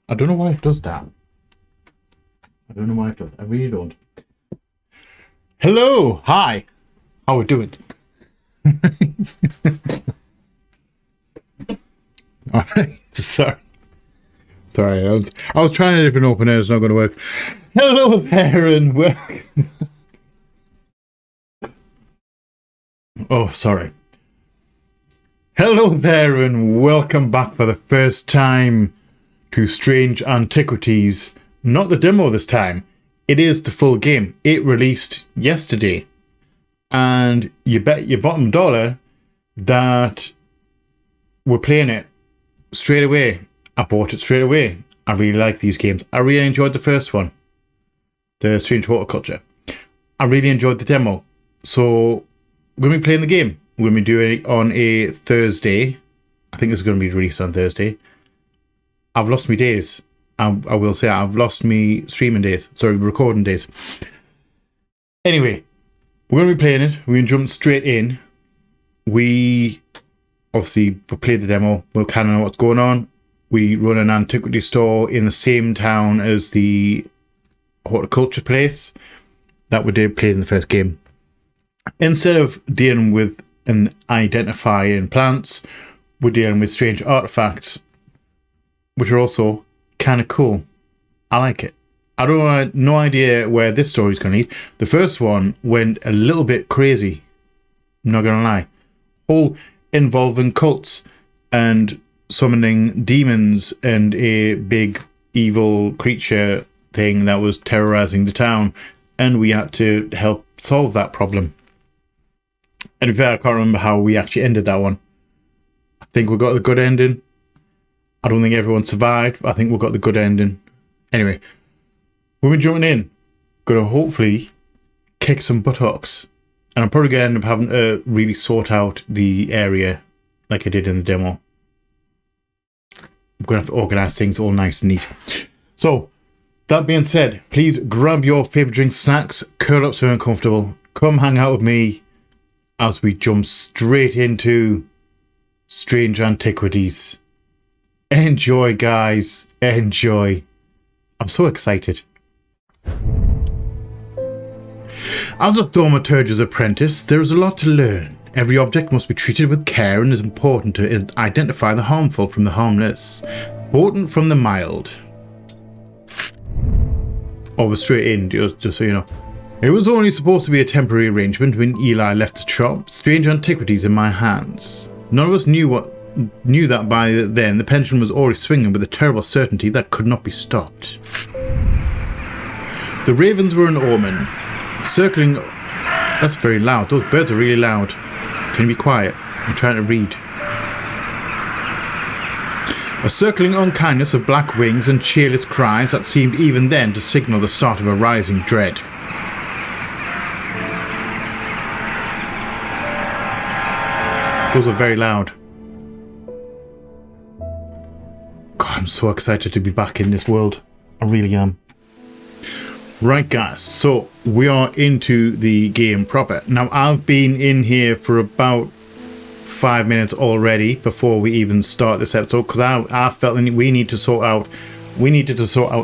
I don't know why it does that. I don't know why it does. I really don't. Hello, hi. How we doing? All right. Sorry. I was trying a different opener. It's not going to work. Hello there, and welcome. Oh, sorry. Hello there, and welcome back for the first time to Strange Antiquities. Not the demo this time. It is the full game. It released yesterday. And you bet your bottom dollar that we're playing it straight away. I bought it straight away. I really like these games. I really enjoyed the first one, the Strange Horticulture. I really enjoyed the demo. So we're going to be playing the game. We're going to be doing it on a Thursday. I think it's going to be released on Thursday. I've lost my days. I will say I've lost me streaming days. Sorry, recording days. Anyway, we're going to be playing it. We're going to jump straight in. We obviously played the demo. We'll kind of know what's going on. We run an antiquity store in the same town as the horticulture place that we did play in the first game. Instead of dealing with and identifying plants, we're dealing with strange artefacts, which are also kind of cool. I like it. I don't have no idea where this story's going to lead. The first one went a little bit crazy. I'm not going to lie. All involving cults and summoning demons and a big evil creature thing that was terrorizing the town. And we had to help solve that problem. And in fact, I can't remember how we actually ended that one. I think we got the good ending. I don't think everyone survived, but I think we got the good ending. Anyway, when we're jumping in, going to hopefully kick some buttocks. And I'm probably going to end up having to really sort out the area like I did in the demo. I'm going to have to organise things all nice and neat. So, that being said, please grab your favourite drinks, snacks, curl up so you're uncomfortable. Come hang out with me as we jump straight into Strange Antiquities. Enjoy, guys. Enjoy. I'm so excited. As a thaumaturge's apprentice, there is a lot to learn. Every object must be treated with care and is important to identify the harmful from the harmless, potent from the mild. Oh, we're straight in, just so you know. It was only supposed to be a temporary arrangement when Eli left the shop. Strange Antiquities in my hands. None of us knew that by then the pendulum was already swinging with a terrible certainty that could not be stopped. The ravens were an omen, circling... That's very loud. Those birds are really loud. Can you be quiet? I'm trying to read. A circling unkindness of black wings and cheerless cries that seemed even then to signal the start of a rising dread. Those are very loud. God, I'm so excited to be back in this world. I really am. Right, guys, so we are into the game proper. Now, I've been in here for about 5 minutes already before we even start this episode because I felt we needed to sort out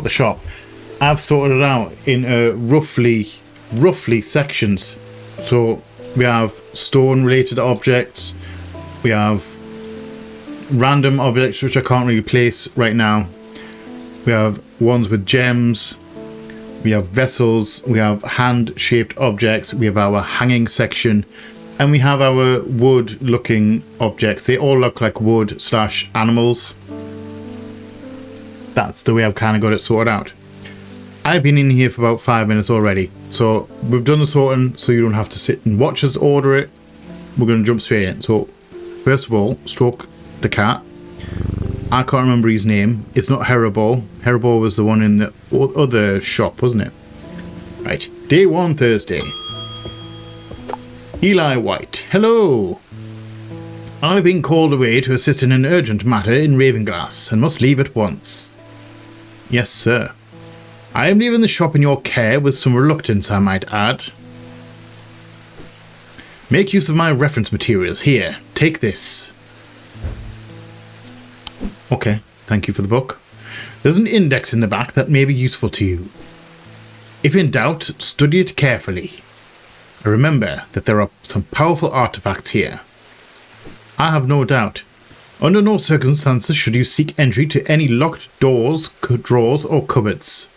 the shop. I've sorted it out in roughly sections. So we have stone related objects. We have random objects which I can't really place right now. We have ones with gems. We have vessels. We have hand-shaped objects. We have our hanging section. And we have our wood-looking objects. They all look like wood/animals. That's the way I've kind of got it sorted out. I've been in here for about 5 minutes already. So we've done the sorting so you don't have to sit and watch us order it. We're going to jump straight in. So first of all, stroke the cat. I can't remember his name. It's not Haribo. Haribo was the one in the other shop, wasn't it? Right. Day 1, Thursday. Eli White. Hello. I've been called away to assist in an urgent matter in Ravenglass and must leave at once. Yes, sir. I am leaving the shop in your care with some reluctance, I might add. Make use of my reference materials. Here, take this. Okay, thank you for the book. There's an index in the back that may be useful to you. If in doubt, study it carefully. Remember that there are some powerful artifacts here. I have no doubt. Under no circumstances should you seek entry to any locked doors, drawers, or cupboards.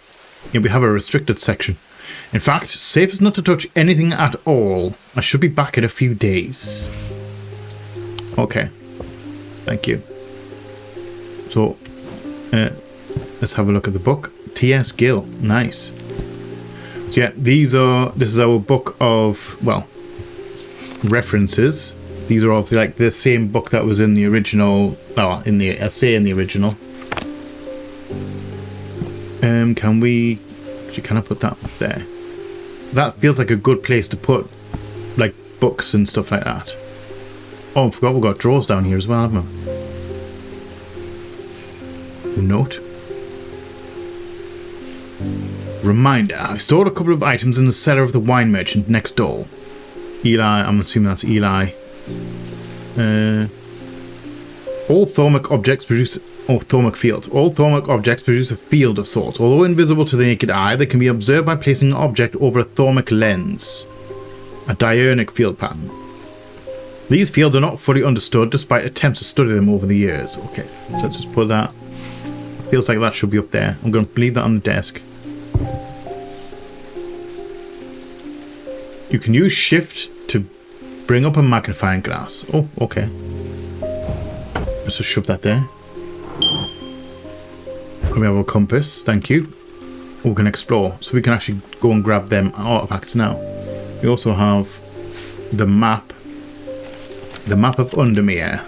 Here we have a restricted section. In fact, safest not to touch anything at all. I should be back in a few days. Okay. Thank you. So, let's have a look at the book. T.S. Gill. Nice. So yeah, this is our book of, well, references. These are obviously like the same book that was in the original, oh, in the essay in the original. Can I put that up there? That feels like a good place to put, like, books and stuff like that. Oh, I forgot we've got drawers down here as well, haven't we? Note. Reminder, I stored a couple of items in the cellar of the wine merchant next door. Eli, I'm assuming that's Eli. All thaumic objects produce... or thaumic fields. All thaumic objects produce a field of sorts. Although invisible to the naked eye, they can be observed by placing an object over a thaumic lens. A diurnic field pattern. These fields are not fully understood despite attempts to study them over the years. Okay, so let's just put that. Feels like that should be up there. I'm going to leave that on the desk. You can use shift to bring up a magnifying glass. Oh, okay. Let's just shove that there. We have a compass, thank you. Oh, we can explore, so we can actually go and grab them artifacts now. We also have the map of Undermere.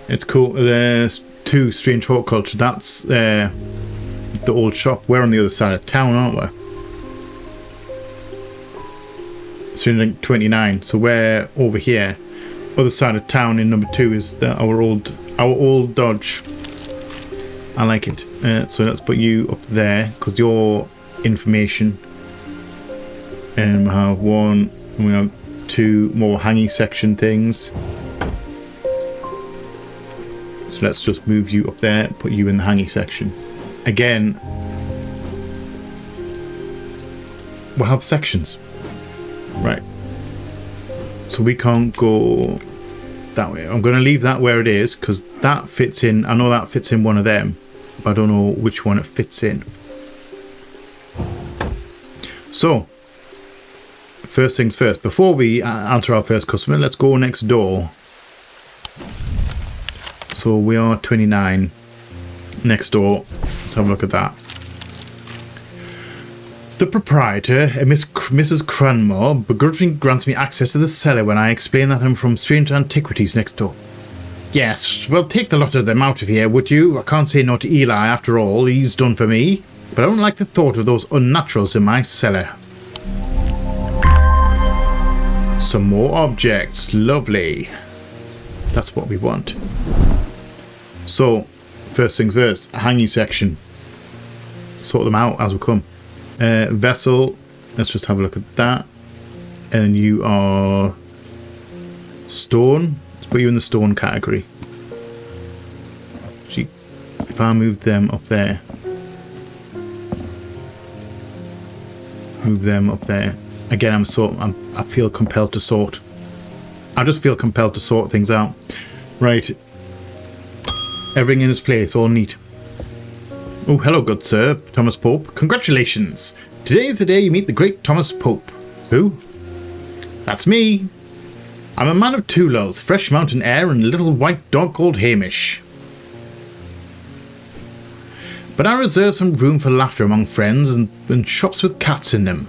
It's cool. There's 2 strange folk culture. That's the old shop. We're on the other side of town, aren't we? 29. So we're over here. Other side of town in number 2 is our old Dodge. I like it. So let's put you up there because your information. And we have 1. And we have 2 more hanging section things. So let's just move you up there. Put you in the hanging section. Again, we'll have sections. Right. So we can't go that way. I'm going to leave that where it is because that fits in. I know that fits in one of them, but I don't know which one it fits in. So, first things first. Before we answer our first customer, let's go next door. So we are 29 next door. Let's have a look at that. The proprietor, Mrs. Cranmore, begrudgingly grants me access to the cellar when I explain that I'm from Strange Antiquities next door. Yes, well, take the lot of them out of here, would you? I can't say no to Eli, after all. He's done for me. But I don't like the thought of those unnaturals in my cellar. Some more objects. Lovely. That's what we want. So, first things first. Hanging section. Sort them out as we come. Vessel, let's just have a look at that. And you are stone. Let's put you in the stone category. Actually, if I move them up there, move them up there. Again, I feel compelled to sort. I just feel compelled to sort things out. Right. Everything in its place, all neat. Oh, hello, good sir, Thomas Pope. Congratulations. Today is the day you meet the great Thomas Pope. Who? That's me. I'm a man of 2 loves, fresh mountain air and a little white dog called Hamish. But I reserve some room for laughter among friends and shops with cats in them.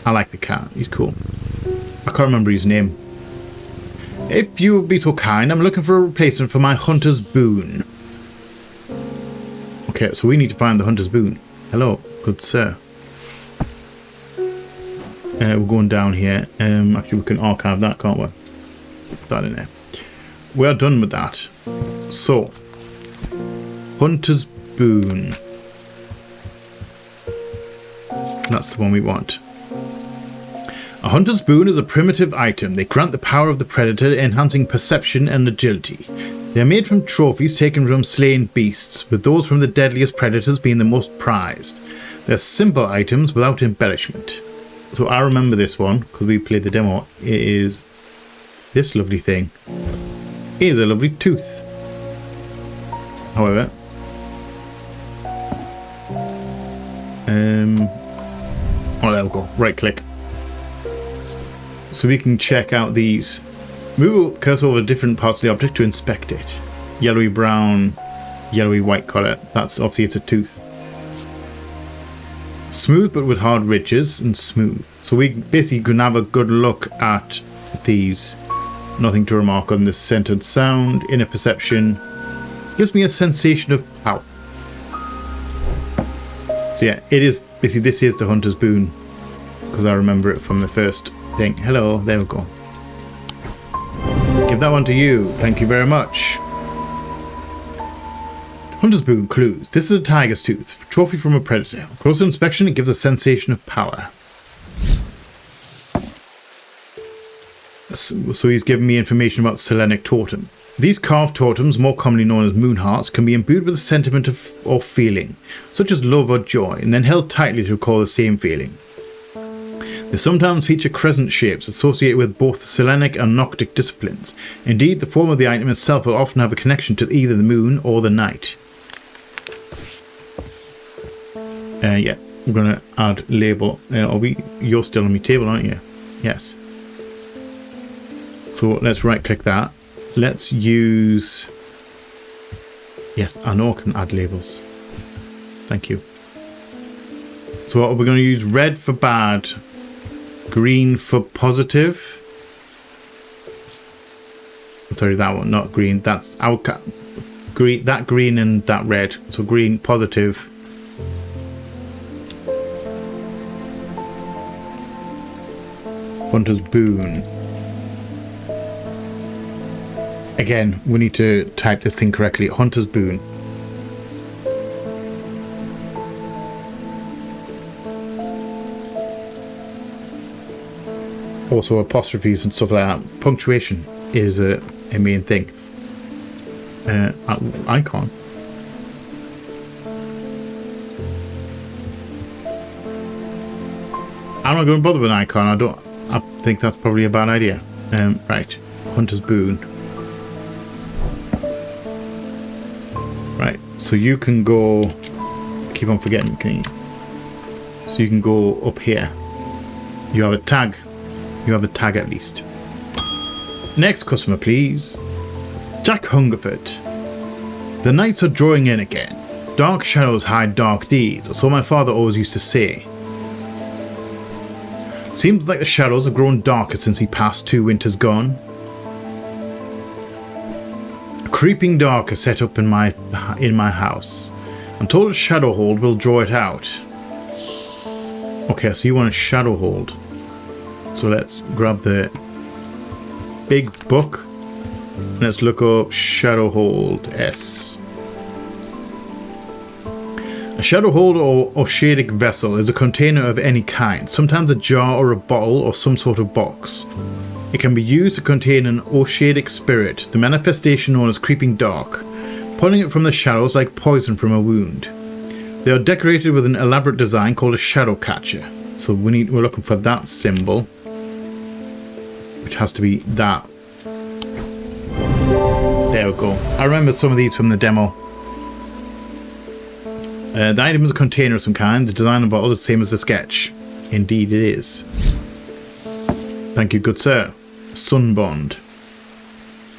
I like the cat. He's cool. I can't remember his name. If you would be so kind, I'm looking for a replacement for my hunter's boon. Okay, so we need to find the hunter's boon. Hello, good sir. We're going down here. Actually, we can archive that, can't we? Put that in there. We are done with that. So, hunter's boon. That's the one we want. A hunter's boon is a primitive item. They grant the power of the predator, enhancing perception and agility. They are made from trophies taken from slain beasts, with those from the deadliest predators being the most prized. They're simple items without embellishment. So I remember this one, because we played the demo. It is this lovely thing. It is a lovely tooth. However, oh, there we go. Right click. So we can check out these. Move cursor over different parts of the object to inspect it. Yellowy brown, yellowy white colour. That's obviously it's a tooth. Smooth but with hard ridges and smooth. So we basically can have a good look at these. Nothing to remark on this centered sound. Inner perception. Gives me a sensation of power. So yeah, it is basically this is the Hunter's Boon. Because I remember it from the first thing. Hello, there we go. Give that one to you. Thank you very much. Hunter's Boon clues. This is a tiger's tooth. Trophy from a predator. Closer inspection, it gives a sensation of power. So he's given me information about Selenic Totem. These carved totems, more commonly known as moon hearts, can be imbued with a sentiment of or feeling, such as love or joy, and then held tightly to recall the same feeling. They sometimes feature crescent shapes associated with both the Selenic and Noctic disciplines. Indeed, the form of the item itself will often have a connection to either the moon or the night. Yeah, we're going to add label. You're still on my table, aren't you? Yes. So let's right click that. Let's use... Yes, I know I can add labels. Thank you. So we're going to use red for bad, green for positive. Sorry, that one, not green. That's our green. That green and that red. So green, positive. Hunter's Boon. Again, we need to type this thing correctly. Hunter's Boon. Also apostrophes and stuff like that. Punctuation is a main thing. Icon. I'm not going to bother with an icon. I think that's probably a bad idea. Right. Hunter's Boon. Right. So you can go... Keep on forgetting, can you? So you can go up here. You have a tag. You have a tag at least. Next customer, please. Jack Hungerford. The nights are drawing in again. Dark shadows hide dark deeds, or so my father always used to say. Seems like the shadows have grown darker since he passed 2 winters gone. A creeping dark is set up in my house. I'm told a shadow hold will draw it out. Okay, so you want a shadow hold. So let's grab the big book. Let's look up shadow hold S. A shadow hold or oshadic vessel is a container of any kind, sometimes a jar or a bottle or some sort of box. It can be used to contain an oshadic spirit, the manifestation known as creeping dark, pulling it from the shadows like poison from a wound. They are decorated with an elaborate design called a shadow catcher. So we're looking for that symbol, which has to be that. There we go. I remember some of these from the demo. The item is a container of some kind. The design of the bottle is the same as the sketch. Indeed it is. Thank you, good sir. Sunbond.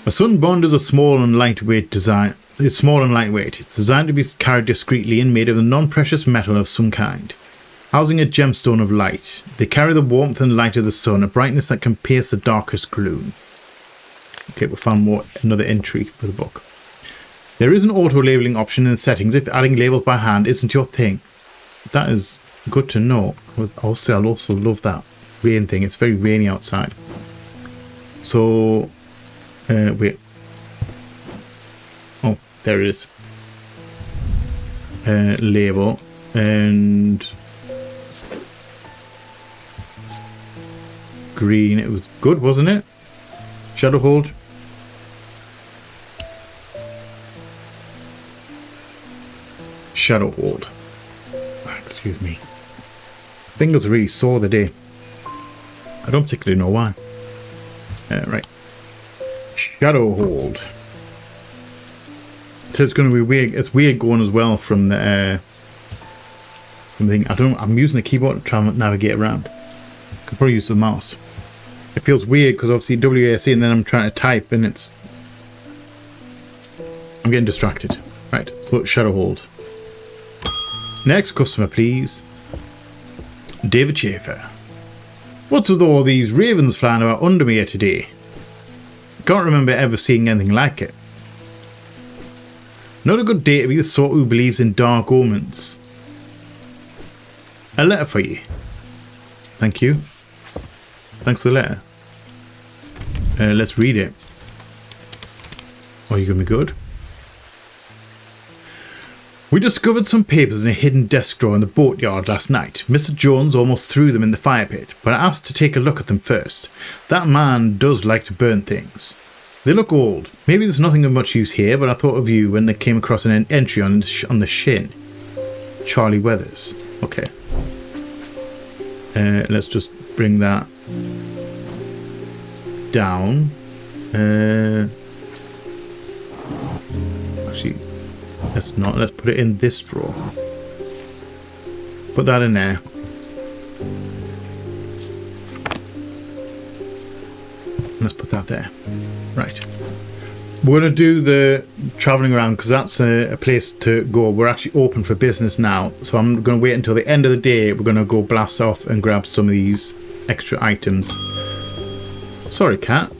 A sunbond is a small and lightweight design. It's small and lightweight. It's designed to be carried discreetly and made of a non-precious metal of some kind, housing a gemstone of light. They carry the warmth and light of the sun, a brightness that can pierce the darkest gloom. Okay, we found another entry for the book. There is an auto-labeling option in the settings if adding labels by hand isn't your thing. That is good to know. Also, I'll also love that rain thing. It's very rainy outside. So, wait. Oh, there it is. Label. And green. It was good, wasn't it? Shadow hold. shadow hold. Excuse me. Fingers are really sore today. I don't particularly know why. Right. Shadow hold. So it's going to be weird. It's weird going as well from the thing. I'm using the keyboard to try and navigate around. Could probably use the mouse. It feels weird because obviously WASD and then I'm trying to type and I'm getting distracted. Right, so shadow hold. Next customer, please. David Schaefer. What's with all these ravens flying about Undermere today? Can't remember ever seeing anything like it. Not a good day to be the sort who believes in dark omens. A letter for you. Thank you. Thanks for the letter. Let's read it. Are you going to be good? We discovered some papers in a hidden desk drawer in the boatyard last night. Mr. Jones almost threw them in the fire pit, but I asked to take a look at them first. That man does like to burn things. They look old. Maybe there's nothing of much use here, but I thought of you when they came across an entry on the shin. Charlie Weathers. Okay. Let's just bring that down. Actually, let's not. Let's put it in this drawer. Put that in there. Let's put that there. Right. We're going to do the travelling around because that's a place to go. We're actually open for business now. So I'm going to wait until the end of the day. We're going to go blast off and grab some of these extra items. Sorry, cat.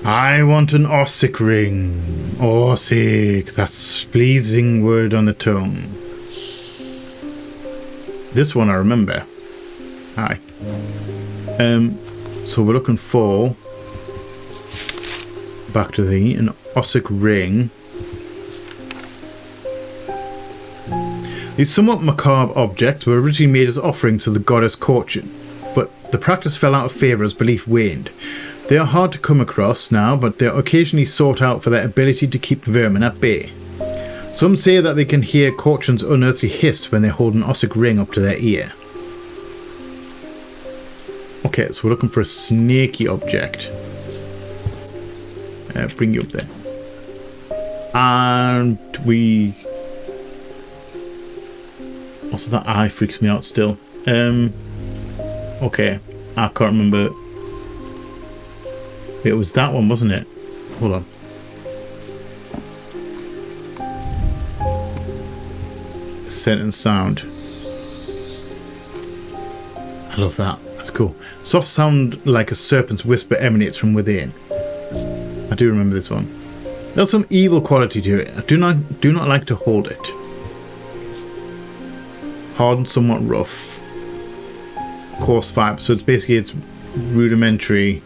I want an Ossic ring. Ossic. That's pleasing word on the tongue. This one I remember. Hi. So we're looking for, back to an Ossic ring. These somewhat macabre objects were originally made as offerings to the goddess Fortune, but the practice fell out of favour as belief waned. They are hard to come across now, but they are occasionally sought out for their ability to keep vermin at bay. Some say that they can hear Fortune's unearthly hiss when they hold an Ossic ring up to their ear. Okay, so we're looking for a snaky object. Bring you up there. And we... Also, that eye freaks me out still. Okay, I can't remember. It was that one, wasn't it? Hold on. Scent and sound. I love that. That's cool. Soft sound like a serpent's whisper emanates from within. I do remember this one. There's some evil quality to it. I do not like to hold it. Hard and somewhat rough. Coarse fibre. So it's basically it's rudimentary.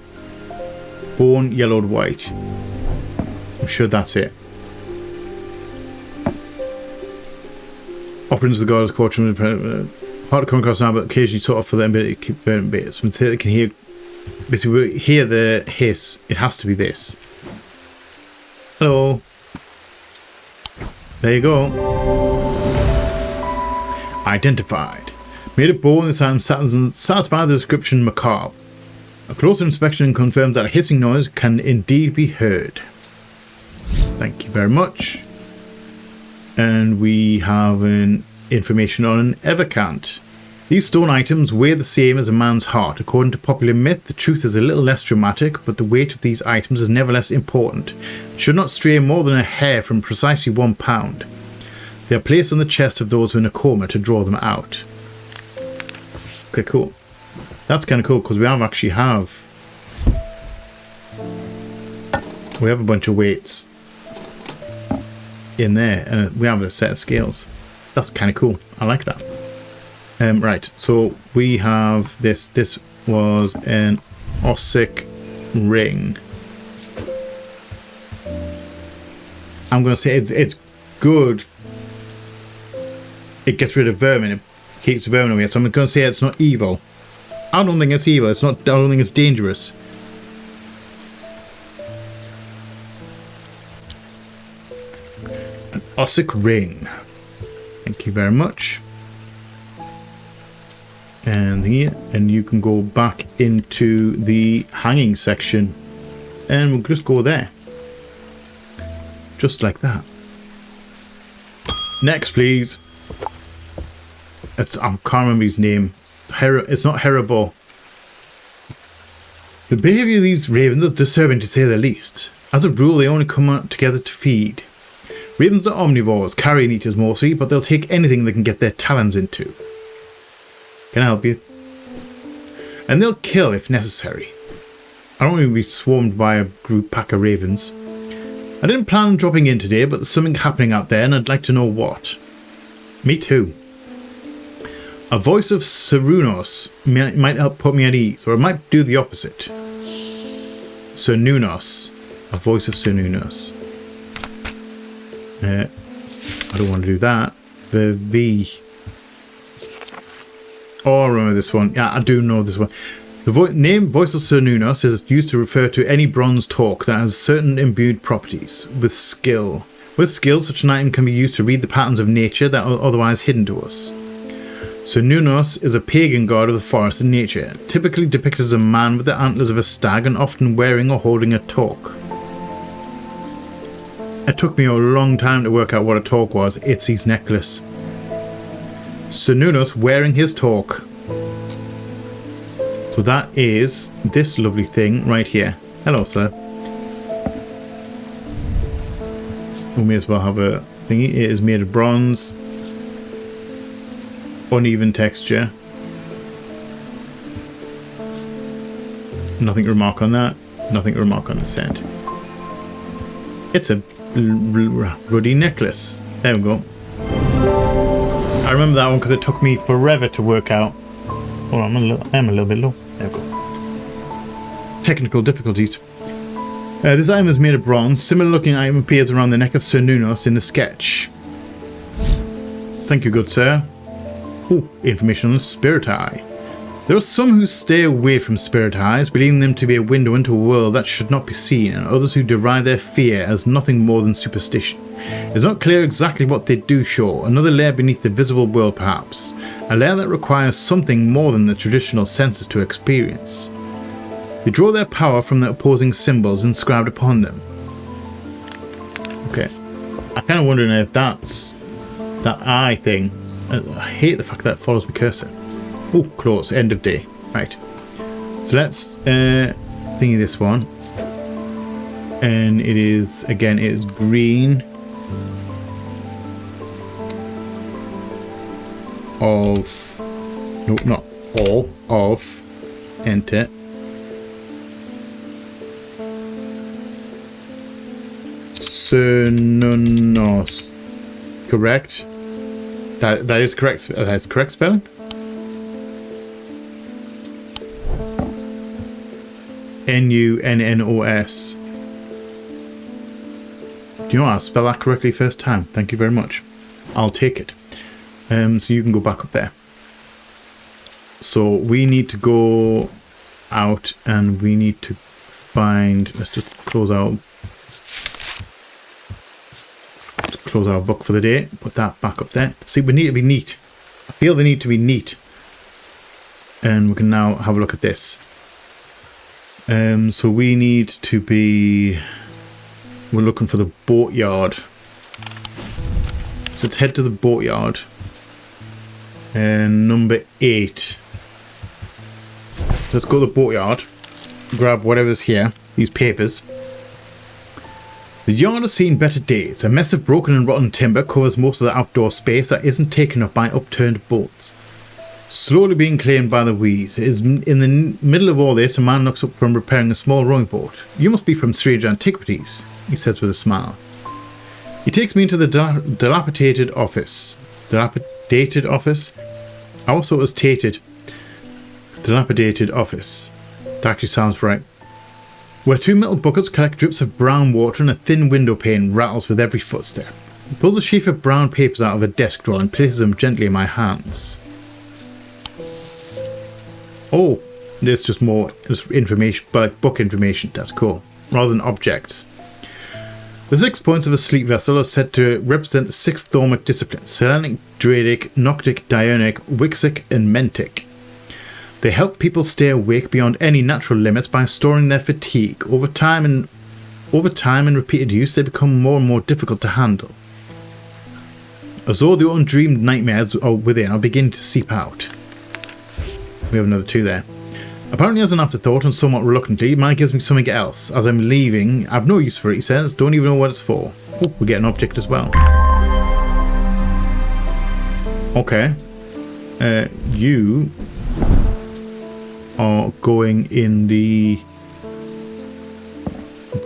Bone yellowed white. I'm sure that's it. Offerings to the goddess Fortune. Hard to come across now, but occasionally sort of for them ability to keep burning bits. When they can hear, basically, we hear the hiss. It has to be this. Hello. There you go. Identified. Made of bone this time, satisfy the description macabre. A closer inspection confirms that a hissing noise can indeed be heard. Thank you very much. And we have an information on an Evercant. These stone items weigh the same as a man's heart. According to popular myth, the truth is a little less dramatic, but the weight of these items is never less important. It should not stray more than a hair from precisely 1 pound. They are placed on the chest of those who are in a coma to draw them out. Okay, cool. That's kind of cool because we actually have a bunch of weights in there, and we have a set of scales. That's kind of cool. I like that. Right, so we have this. This was an Ossic ring. I'm going to say it's good. It gets rid of vermin. It keeps vermin away. So I'm going to say it's not evil. I don't think it's evil. It's not. I don't think it's dangerous. Ossic ring. Thank you very much. And here, and you can go back into the hanging section, and we'll just go there. Just like that. Next, please. I can't remember his name. It's not Heribo. The behaviour of these ravens is disturbing to say the least. As a rule, they only come out together to feed. Ravens are omnivores, carrion eaters mostly, but they'll take anything they can get their talons into. Can I help you? And they'll kill if necessary. I don't want to be swarmed by a pack of ravens. I didn't plan on dropping in today, but there's something happening out there and I'd like to know what. Me too. A voice of Serunos might help put me at ease, or it might do the opposite. Serunos. A voice of Serunos. I don't want to do that. The V. Oh, I remember this one. Yeah, I do know this one. The name Voice of Serunos is used to refer to any bronze talk that has certain imbued properties. With skill, such an item can be used to read the patterns of nature that are otherwise hidden to us. Serunos is a pagan god of the forest and nature, typically depicted as a man with the antlers of a stag and often wearing or holding a talk. It took me a long time to work out what a talk was. It's his necklace. Serunos wearing his talk. So that is this lovely thing right here. Hello, sir. We may as well have a thingy. It is made of bronze. Uneven texture. Nothing to remark on that. Nothing to remark on the scent. It's a ruddy necklace. There we go. I remember that one because it took me forever to work out. Oh, I am a little bit low. There we go. Technical difficulties. This item is made of bronze. Similar looking item appears around the neck of Serunos in the sketch. Thank you, good sir. Ooh, information on the spirit eye. There are some who stay away from spirit eyes, believing them to be a window into a world that should not be seen, and others who deride their fear as nothing more than superstition. It's not clear exactly what they do show, another layer beneath the visible world perhaps, a layer that requires something more than the traditional senses to experience. They draw their power from the opposing symbols inscribed upon them. Okay, I'm kind of wondering if that's that eye thing. I hate the fact that it follows my cursor. Oh, close, end of day. Right, so let's thingy this one, and it is, again, it is green of, no, not all of, enter. Serunos, correct? That is correct. That is correct spelling. N-U-N-N-O-S. Do you know I'll spell that correctly first time? Thank you very much. I'll take it. So you can go back up there. So we need to go out and we need to find, let's just close our book for the day. Put that back up there. See, we need to be neat. I feel they need to be neat. And we can now have a look at this. So we need to be, we're looking for the boatyard. So let's head to the boatyard. And number 8. So let's go to the boatyard. Grab whatever's here. These papers. The yard has seen better days. A mess of broken and rotten timber covers most of the outdoor space that isn't taken up by upturned boats. Slowly being claimed by the weeds. It is in the middle of all this, a man looks up from repairing a small rowing boat. You must be from Strange Antiquities, he says with a smile. He takes me into the dilapidated office. Dilapidated office? I also was tated. Dilapidated office. That actually sounds right. Where 2 metal buckets collect drips of brown water and a thin window pane rattles with every footstep. He pulls a sheaf of brown papers out of a desk drawer and places them gently in my hands. Oh, there's just more information, but book information. That's cool. Rather than objects. The 6 points of a sleep vessel are said to represent the 6 thaumic disciplines: Selenic, Dradic, Noctic, Dionic, Wixic, and Mentic. They help people stay awake beyond any natural limits by storing their fatigue. Over time and repeated use, they become more and more difficult to handle, as though the undreamed nightmares within are beginning to seep out. We have another 2 there. Apparently as an afterthought and somewhat reluctantly, Mike gives me something else. As I'm leaving, I've no use for it, he says. Don't even know what it's for. Oh, we get an object as well. Okay. You are going in the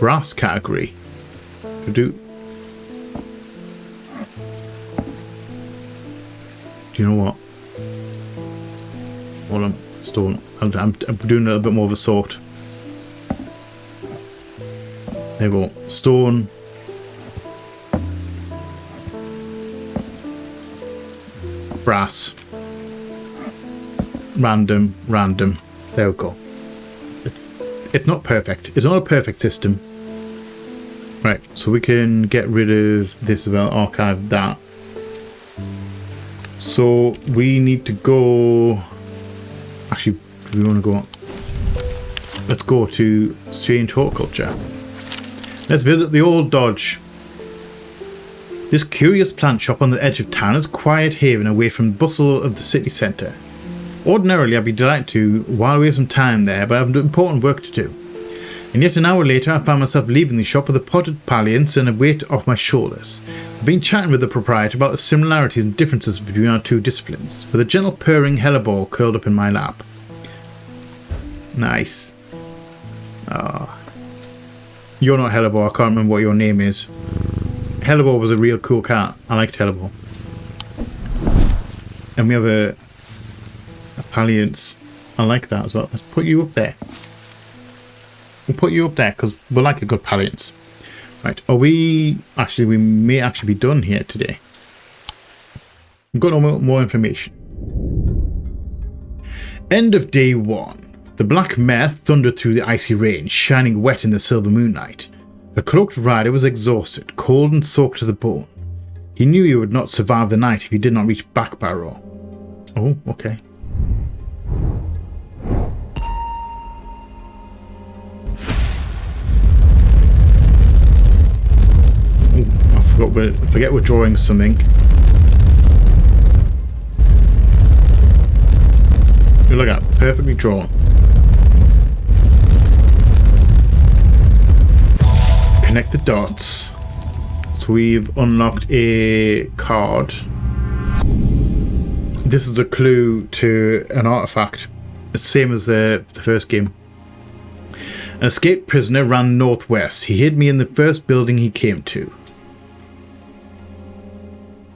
brass category. Do you know what? Hold on. Stone. I'm doing a little bit more of a sort. There we go. Stone. Brass. Random. There we go. It's not perfect. It's not a perfect system. Right, so we can get rid of this as well. Archive that. So we need to go... Actually, we want to go... Let's go to Strange Horticulture. Let's visit the Old Dodge. This curious plant shop on the edge of town is a quiet haven away from the bustle of the city centre. Ordinarily, I'd be delighted to while away some time there, but I have important work to do. And yet an hour later, I found myself leaving the shop with a potted palliance and a weight off my shoulders. I've been chatting with the proprietor about the similarities and differences between our 2 disciplines, with a gentle purring hellebore curled up in my lap. Nice. Ah. You're not Hellebore, I can't remember what your name is. Hellebore was a real cool cat. I liked Hellebore. And we have a palliance. I like that as well. Let's put you up there. We'll put you up there because we like a good palliance. Right, are we... Actually, we may actually be done here today. We've got no more information. End of day 1. The black mare thundered through the icy rain, shining wet in the silver moonlight. The cloaked rider was exhausted, cold and soaked to the bone. He knew he would not survive the night if he did not reach Backbarrow. Oh, okay. I forget we're drawing something. Look at that, perfectly drawn. Connect the dots. So we've unlocked a card. This is a clue to an artifact. The same as the first game. An escaped prisoner ran northwest. He hid me in the first building he came to.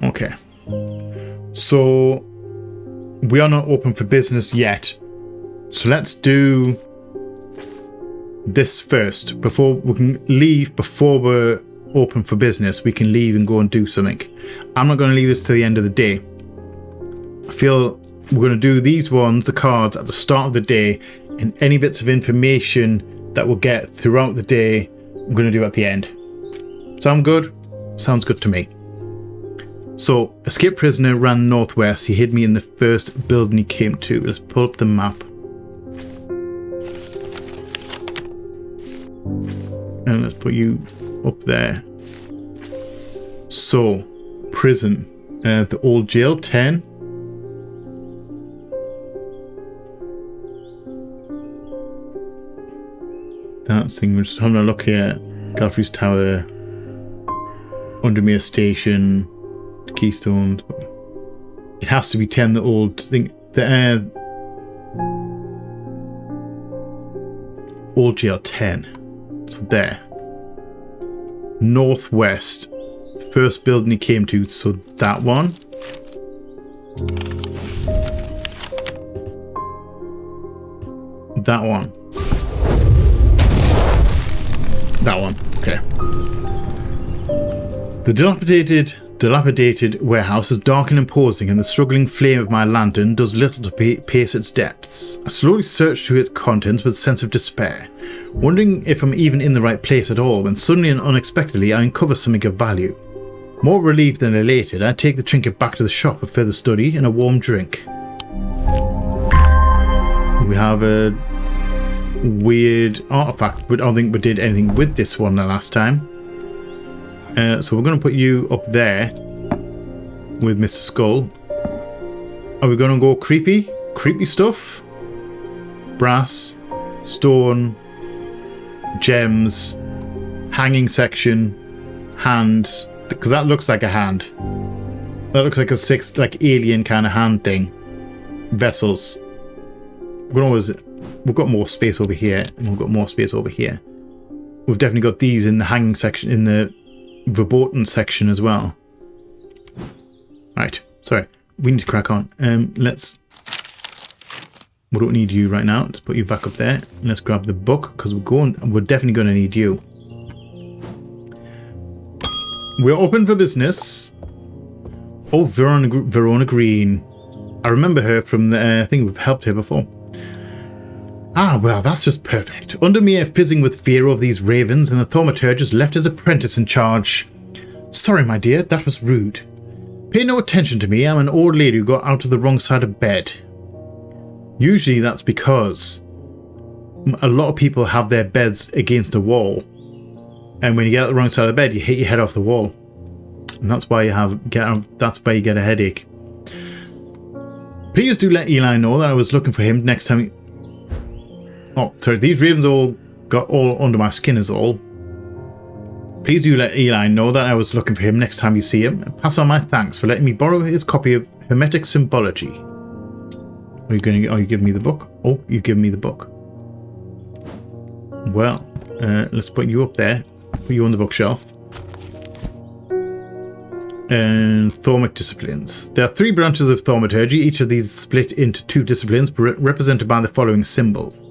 Okay. So we are not open for business yet. So let's do this first. Before we can leave, before we're open for business, we can leave and go and do something. I'm not going to leave this to the end of the day. I feel we're going to do these ones, the cards, at the start of the day, and any bits of information that we'll get throughout the day, I'm going to do at the end. Sound good? Sounds good to me. So, escaped prisoner ran northwest. He hid me in the first building he came to. Let's pull up the map. And let's put you up there. So, prison. The old jail, 10. That thing, we're just having a look here. Galfrey's Tower. Undermere Station. Keystones. It has to be 10, the old thing. The old jail, 10. So there. Northwest. First building he came to, so that one. That one. That one. Okay. The dilapidated dilapidated warehouse is dark and imposing, and the struggling flame of my lantern does little to pace its depths. I slowly search through its contents with a sense of despair, wondering if I'm even in the right place at all, when suddenly and unexpectedly I uncover something of value. More relieved than elated, I take the trinket back to the shop for further study and a warm drink. We have a weird artifact, but I don't think we did anything with this one the last time. So we're going to put you up there with Mr. Skull. Are we going to go creepy? Creepy stuff? Brass, stone, gems, hanging section, hands, because that looks like a hand. That looks like a alien kind of hand thing. Vessels. We've got more space over here, and we've got more space over here. We've definitely got these in the hanging section, in the verboten section as well. Right, sorry, we need to crack on. We don't need you right now. Let's put you back up there. Let's grab the book, because we're definitely going to need you. We're open for business. Oh, Verona Green. I remember her from the, I think we've helped her before. Ah, well, that's just perfect. Undermere fizzing with fear of these ravens, and the thaumaturgist left his apprentice in charge. Sorry, my dear, that was rude. Pay no attention to me. I'm an old lady who got out of the wrong side of bed. Usually that's because a lot of people have their beds against a wall, and when you get out the wrong side of the bed, you hit your head off the wall, and that's why you get a headache. Please do let Eli know that I was looking for him next time. Oh, sorry, these ravens got all under my skin is all. Please do let Eli know that I was looking for him next time you see him, and pass on my thanks for letting me borrow his copy of Hermetic Symbology. Are you giving me the book? Oh, you give me the book. Well, let's put you up there. Put you on the bookshelf. And Thaumic disciplines. There are 3 branches of thaumaturgy. Each of these is split into 2 disciplines represented by the following symbols.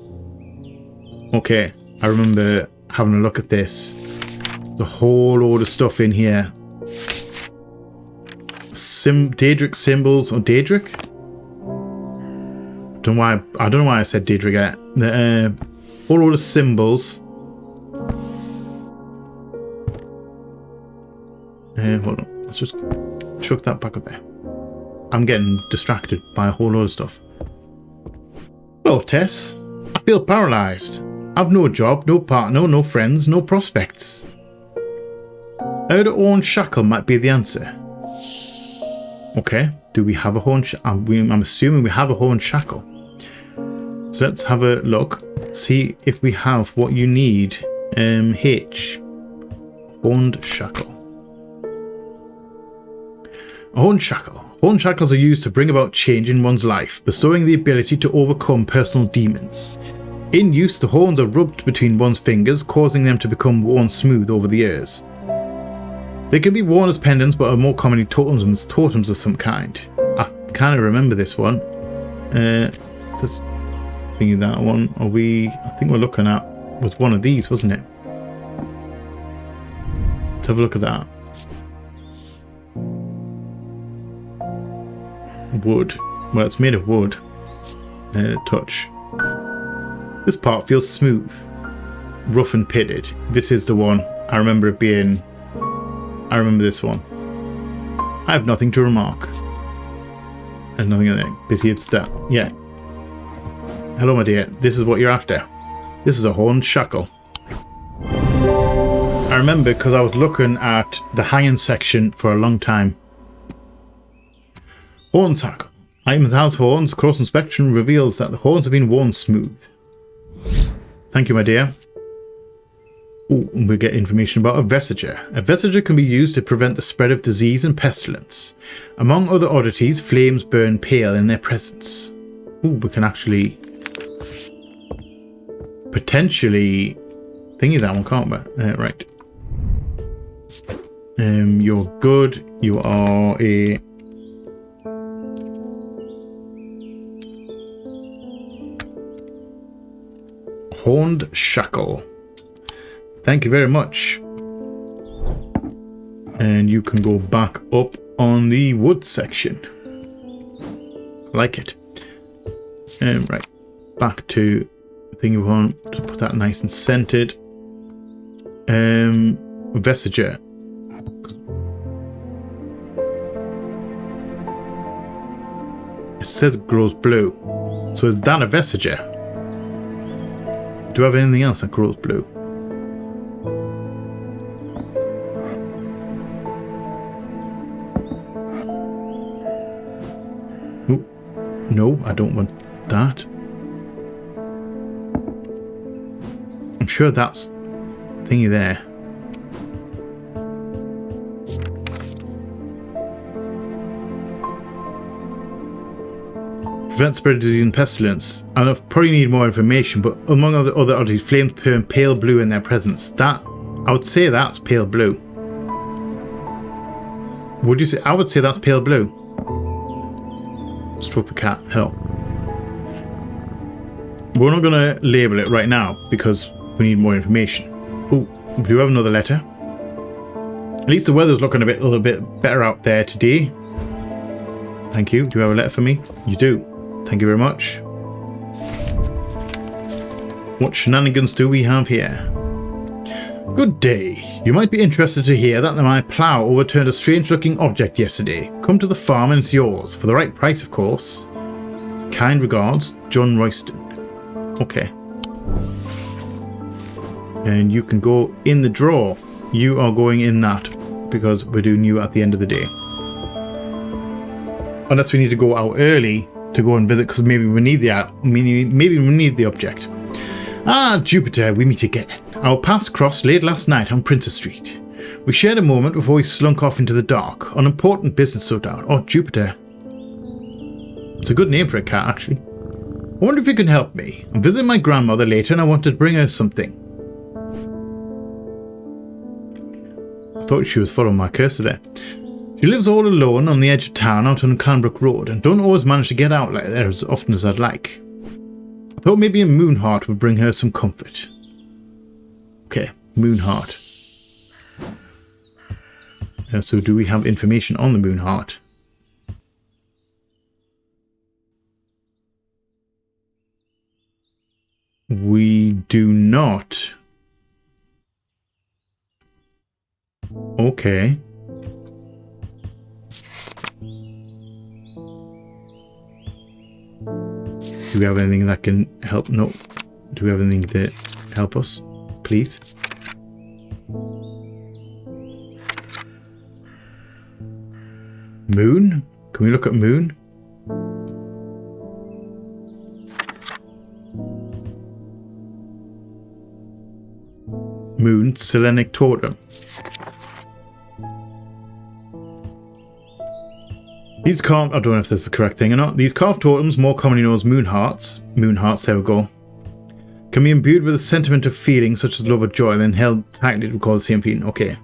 Okay, I remember having a look at this. The whole load of stuff in here. Daedric symbols, or Daedric? I don't know why I said Daedric yet. The whole load of symbols. Hold on, let's just chuck that back up there. I'm getting distracted by a whole load of stuff. Hello, Tess. I feel paralysed. I've no job, no partner, no friends, no prospects. I heard a horn shackle might be the answer. Okay, do we have a horn shackle? I'm assuming we have a horn shackle. So let's have a look. See if we have what you need. H. Horned shackle. A horn shackle. Horn shackles are used to bring about change in one's life, bestowing the ability to overcome personal demons. In use, the horns are rubbed between one's fingers, causing them to become worn smooth over the years. They can be worn as pendants, but are more commonly totems of some kind. I kind of remember this one. Just thinking that one. I think we're looking at was one of these, wasn't it? Let's have a look at that. Wood. Well, it's made of wood. Touch. This part feels smooth, rough and pitted. This is the one. I remember it being... I remember this one. I have nothing to remark. And nothing in there. Busy it's that. Yeah. Hello, my dear. This is what you're after. This is a horned shackle. I remember because I was looking at the hanging section for a long time. Horn shackle. Items has horns. Close inspection reveals that the horns have been worn smooth. Thank you, my dear. Ooh, we get information about a vesiger. A vesiger can be used to prevent the spread of disease and pestilence. Among other oddities, flames burn pale in their presence. Ooh, we can actually potentially thingy that one, can't we? Right. You're good. You are a... horned shackle. Thank you very much. And you can go back up on the wood section. Like it. Right. Back to the thing you want. Just put that nice and scented. Vestiger. It says it grows blue. So is that a vestiger? Do I have anything else that grows blue? Ooh, no, I don't want that. I'm sure that's thingy there. Prevent spread of disease and pestilence. I'll probably need more information, but among other oddities, flames turn pale blue in their presence. That, I would say that's pale blue. Would you say? I would say that's pale blue. Stroke the cat. Hello. We're not going to label it right now because we need more information. Oh, do you have another letter? At least the weather's looking a little bit better out there today. Thank you. Do you have a letter for me? You do. Thank you very much. What shenanigans do we have here? Good day. You might be interested to hear that my plough overturned a strange-looking object yesterday. Come to the farm and it's yours. For the right price, of course. Kind regards, John Royston. Okay. And you can go in the drawer. You are going in that because we're doing you at the end of the day. Unless we need to go out early to go and visit because maybe we need the object. Ah, Jupiter, we meet again. Our paths crossed late last night on Princess Street. We shared a moment before we slunk off into the dark. On important business, no doubt. Oh, Jupiter. It's a good name for a cat, actually. I wonder if you can help me. I'm visiting my grandmother later and I wanted to bring her something. I thought she was following my cursor there. She lives all alone on the edge of town out on Clanbrook Road and don't always manage to get out like there as often as I'd like. I thought maybe a moonheart would bring her some comfort. Okay, moonheart. So do we have information on the moonheart? We do not. Okay. Do we have anything that can help? No. Do we have anything to help us? Please. Moon? Can we look at moon? Moon, Selenic Totem. These carved, I don't know if this is the correct thing or not. These carved totems, more commonly known as moonhearts, there we go, can be imbued with a sentiment of feeling such as love or joy, then held tightly to recall the same feeling. Okay.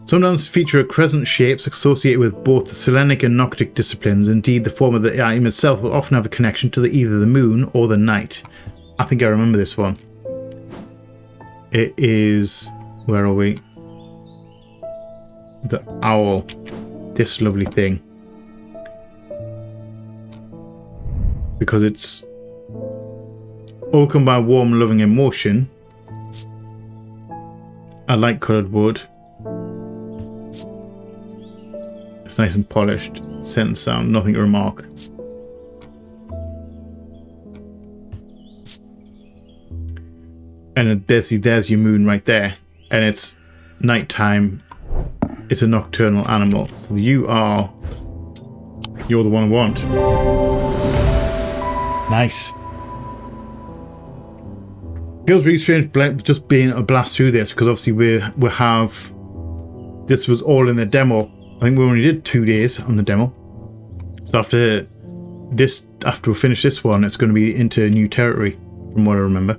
Sometimes feature a crescent shapes associated with both the Selenic and Noctic disciplines. Indeed, the form of the item itself will often have a connection to either the moon or the night. I think I remember this one. It is... where are we? The owl. This lovely thing. Because it's overcome by warm, loving emotion. I like coloured wood. It's nice and polished. Scent and sound, nothing to remark. And there's your moon right there. And it's nighttime. It's a nocturnal animal. So you're the one I want. Nice. Feels really strange just being a blast through this because obviously we have this was all in the demo. I think we only did 2 days on the demo. So after we finish this one, it's going to be into new territory from what I remember.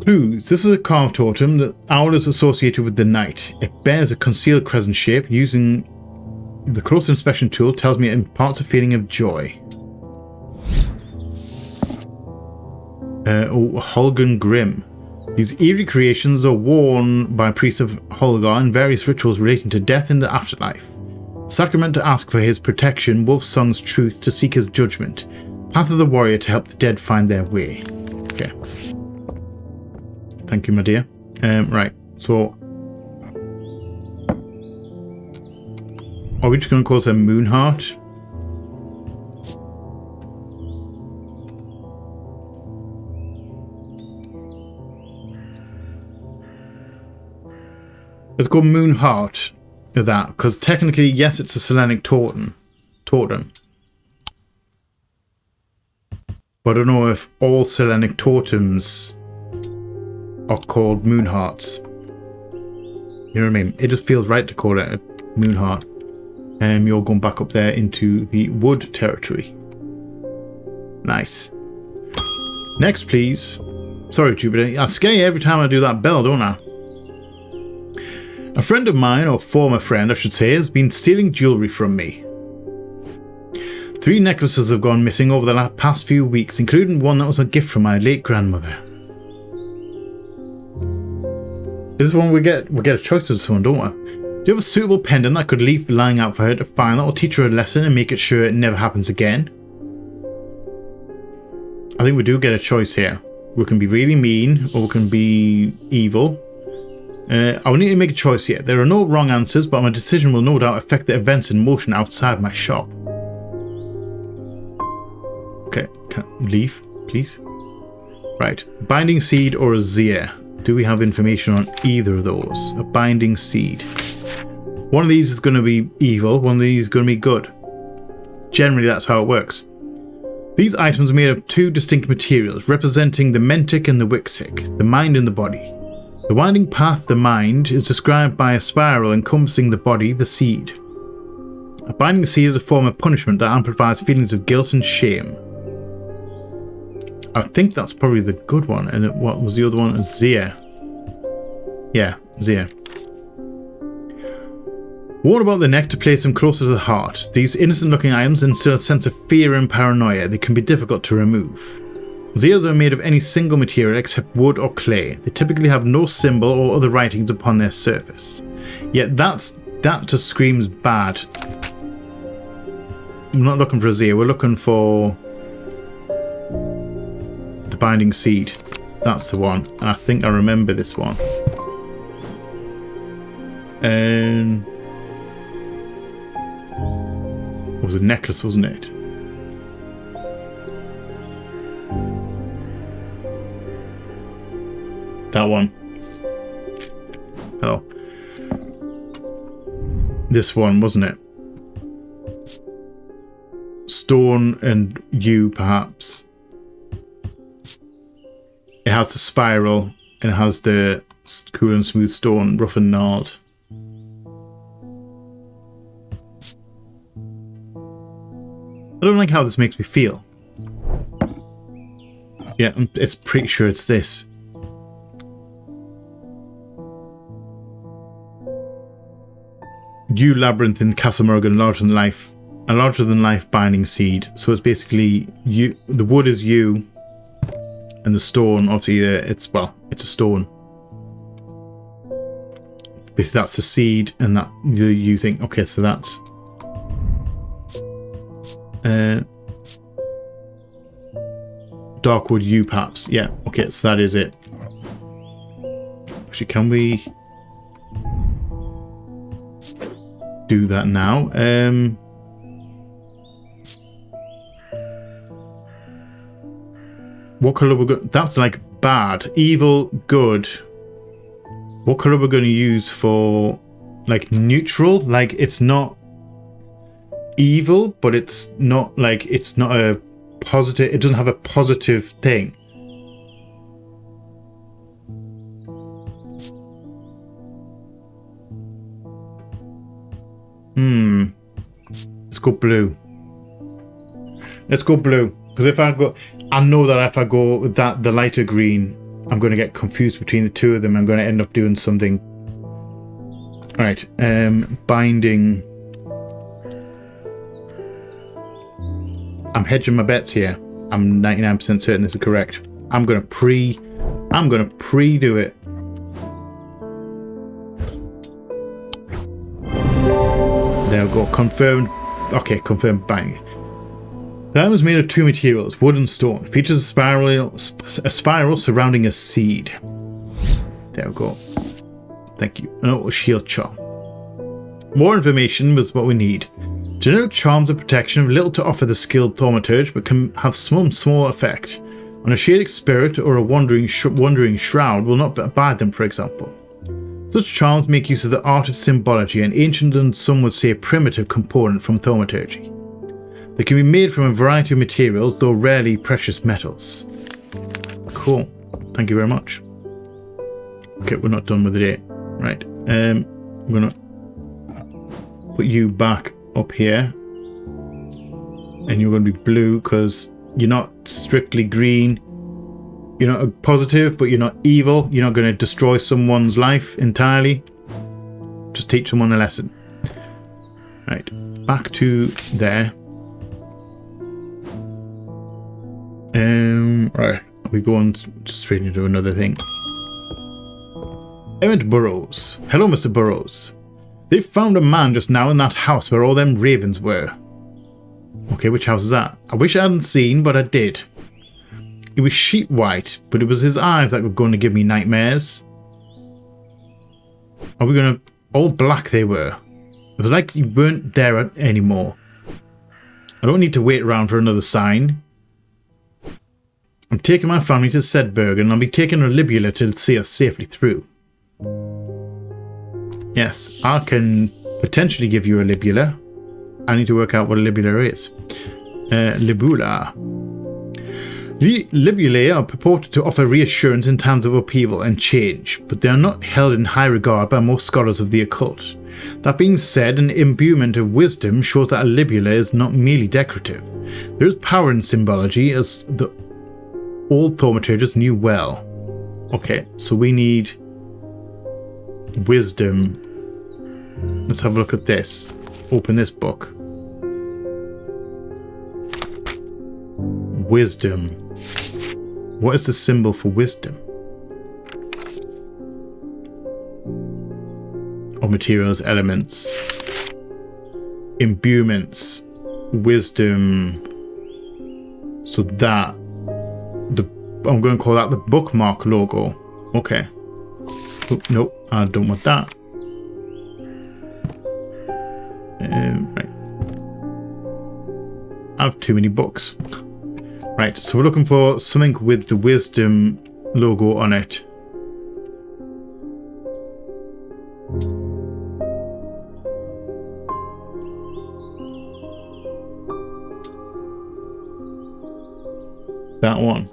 Clues. This is a carved totem. The owl is associated with the night. It bears a concealed crescent shape. Using the close inspection tool tells me it imparts a feeling of joy. Holgan Grim. These eerie creations are worn by priests of Holgar in various rituals relating to death and the afterlife. Sacrament to ask for his protection, Wolf Song's truth to seek his judgment, Path of the Warrior to help the dead find their way. Okay. Thank you, my dear. Right, so... are we just going to call this a Moonheart? Let's go Moonheart of that, because technically, yes, it's a Selenic totem. But I don't know if all Selenic totems are called Moonhearts. You know what I mean? It just feels right to call it a Moonheart. You're going back up there into the wood territory. Nice. Next, please. Sorry, Jupiter. I scare you every time I do that bell, don't I? A friend of mine, or former friend I should say, has been stealing jewellery from me. 3 necklaces have gone missing over the past few weeks, including one that was a gift from my late grandmother. This is one we get a choice of this one, don't we? Do you have a suitable pendant that could leave lying out for her to find that will teach her a lesson and make it sure it never happens again? I think we do get a choice here. We can be really mean, or we can be evil. I will need to make a choice here. There are no wrong answers, but my decision will no doubt affect the events in motion outside my shop. Okay, can I leave, please? Right, binding seed or a Zir. Do we have information on either of those? A binding seed. One of these is going to be evil, one of these is going to be good. Generally, that's how it works. These items are made of 2 distinct materials, representing the mentic and the wixic, the mind and the body. The winding path, the mind, is described by a spiral encompassing the body, the seed. A binding seed is a form of punishment that amplifies feelings of guilt and shame. I think that's probably the good one. And what was the other one? Zir. Yeah, Zir. Worn about the neck to place them closer to the heart. These innocent-looking items instill a sense of fear and paranoia. They can be difficult to remove. Zirs are made of any single material except wood or clay. They typically have no symbol or other writings upon their surface. Yet that just screams bad. We're not looking for a Zir, we're looking for the binding seed. That's the one. I think I remember this one. And it was a necklace, wasn't it? That one. Hello. This one, wasn't it? Stone and you, perhaps. It has the spiral, and it has the cool and smooth stone, rough and gnarled. I don't like how this makes me feel. Yeah, it's pretty sure it's this. You labyrinth in Castle Morgan, a larger than life binding seed. So it's basically you. The wood is you, and the stone, obviously, it's a stone. Basically, that's the seed, and that you think, okay, so that's Darkwood you perhaps. Yeah, okay, so that is it. Actually, can we do that now? What colour we're going? That's like bad, evil, good. What colour we're going to use for like neutral? Like it's not evil, but it's not like it's not a positive. It doesn't have a positive thing. Let's go blue. Let's go blue. Because if I go, I know that if I go with that, the lighter green, I'm going to get confused between the two of them. I'm going to end up doing something. All right. Binding. I'm hedging my bets here. I'm 99% certain this is correct. I'm going to I'm going to pre-do it. There we go. Confirmed. Okay, confirmed. Bang. The item is made of two materials, wood and stone. Features a spiral surrounding a seed. There we go. Thank you. Oh, shield charm. More information was what we need. Generic charms of protection have little to offer the skilled thaumaturge, but can have some small effect. On a shaded spirit or a wandering shroud will not abide them, for example. Such charms make use of the art of symbology, an ancient and some would say primitive component from thaumaturgy. They can be made from a variety of materials, though rarely precious metals. Cool. Thank you very much. Okay, we're not done with the day. Right. I'm gonna put you back up here. And you're gonna be blue because you're not strictly green. You're not a positive, but you're not evil. You're not gonna destroy someone's life entirely. Just teach someone a lesson. Right. Back to there. Right, we go on straight into another thing. Emmett Burrows. Hello, Mr. Burrows. They found a man just now in that house where all them ravens were. Okay, which house is that? I wish I hadn't seen, but I did. It was sheet white, but it was his eyes that were going to give me nightmares. Are we going to... All black they were. It was like you weren't there anymore. I don't need to wait around for another sign. I'm taking my family to Sedberg, and I'll be taking a libula to see us safely through. Yes, I can potentially give you a libula. I need to work out what a libula is. Libula. The libulae are purported to offer reassurance in times of upheaval and change, but they are not held in high regard by most scholars of the occult. That being said, an imbuement of wisdom shows that a libula is not merely decorative. There is power in symbology, as the old thaumaturges knew well. Okay, so we need wisdom. Let's have a look at this. Open this book. Wisdom. What is the symbol for wisdom? Or materials, elements. Imbuements. Wisdom. So that. I'm going to call that the bookmark logo. Okay. Oh, nope, I don't want that. Right. I have too many books. Right, so we're looking for something with the wisdom logo on it. That one.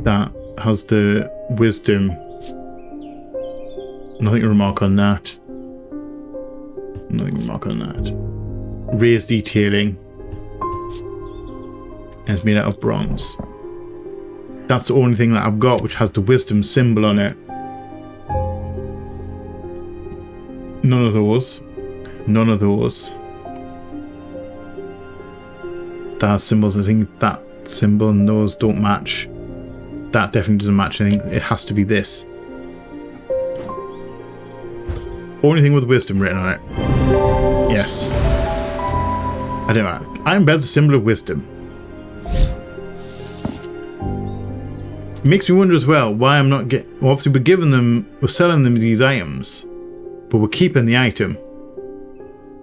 That has the wisdom. Nothing to remark on that. Nothing to remark on that. Raised detailing. And it's made out of bronze. That's the only thing that I've got which has the wisdom symbol on it. None of those. None of those. That has symbols. I think that symbol and those don't match. That definitely doesn't match anything. It has to be this. Only thing with wisdom written on it. Yes. I don't know. Iron bears a symbol of wisdom. It makes me wonder as well why I'm not getting... Well, obviously we're selling them these items, but we're keeping the item.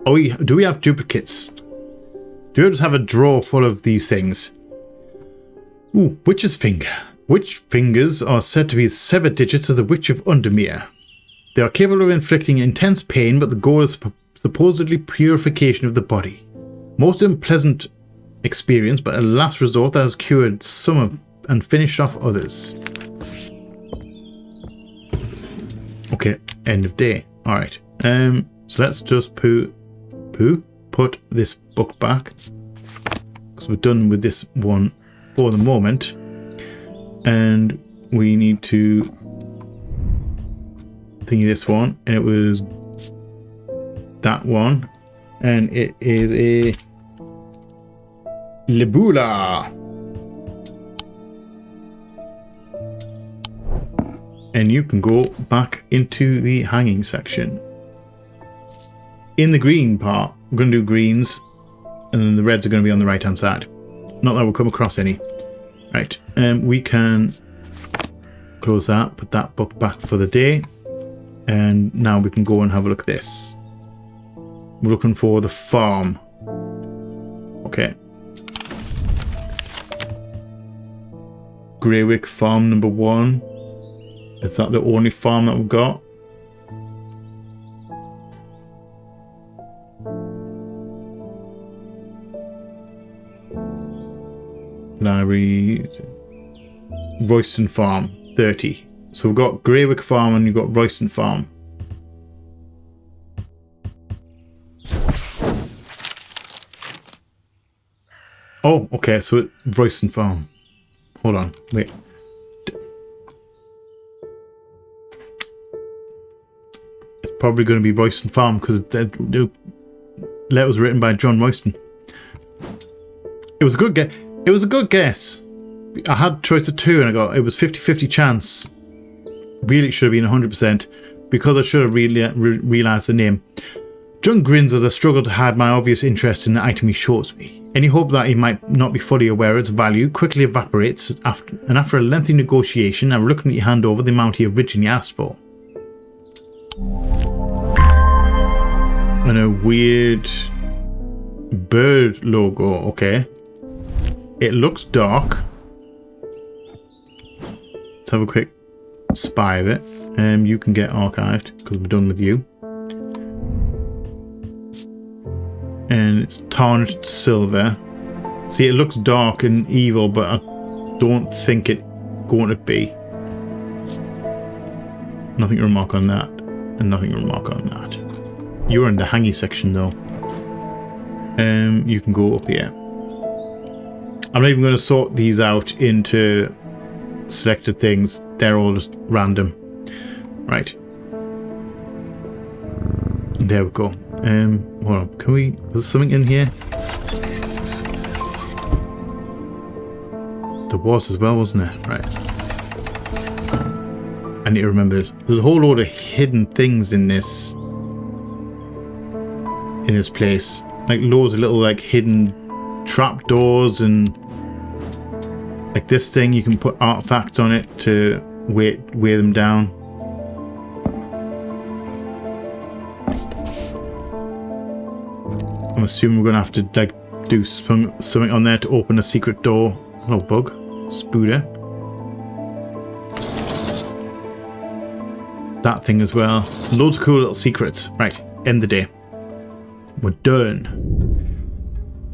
Do we have duplicates? Do we just have a drawer full of these things? Ooh, witch's finger. Witch fingers are said to be severed digits of the Witch of Undermere. They are capable of inflicting intense pain, but the goal is supposedly purification of the body. Most unpleasant experience, but a last resort that has cured some of and finished off others. Okay, end of day. Alright. So let's just put this book back. Because we're done with this one for the moment. And we need to thingy this one, and it was that one, and it is a libula. And you can go back into the hanging section. In the green part, we're going to do greens, and then the reds are going to be on the right hand side. Not that we'll come across any. Right, we can close that, put that book back for the day, and now we can go and have a look at this. We're looking for the farm. Okay. Greywick Farm number 1. Is that the only farm that we've got? Library. Royston Farm, 30. So we've got Greywick Farm and you've got Royston Farm. Oh, okay, so it's Royston Farm. Hold on, wait. It's probably going to be Royston Farm because the letter was written by John Royston. It was a good guess. It was a good guess. I had choice of 2 and I got it was 50-50 chance. Really should have been 100% because I should have really realised the name. John grins as I struggle to hide my obvious interest in the item he shows me. Any hope that he might not be fully aware of its value quickly evaporates after a lengthy negotiation I reluctantly hand over the amount he originally asked for. And a weird bird logo, okay. It looks dark. Let's have a quick spy of it. You can get archived because we're done with you. And it's tarnished silver. See, it looks dark and evil, but I don't think it's going to be. Nothing to remark on that, and nothing to remark on that. You're in the hangy section though. You can go up here. I'm not even going to sort these out into selected things. They're all just random. Right. There we go. Hold on. Can we... Was something in here? There was as well, wasn't there? Right. I need to remember this. There's a whole load of hidden things in this... in this place. Like loads of little like hidden trapdoors and... like this thing, you can put artifacts on it to weigh them down. I'm assuming we're going to have to like do something on there to open a secret door. Hello, bug. Spooder. That thing as well. Loads of cool little secrets. Right, end the day. We're done.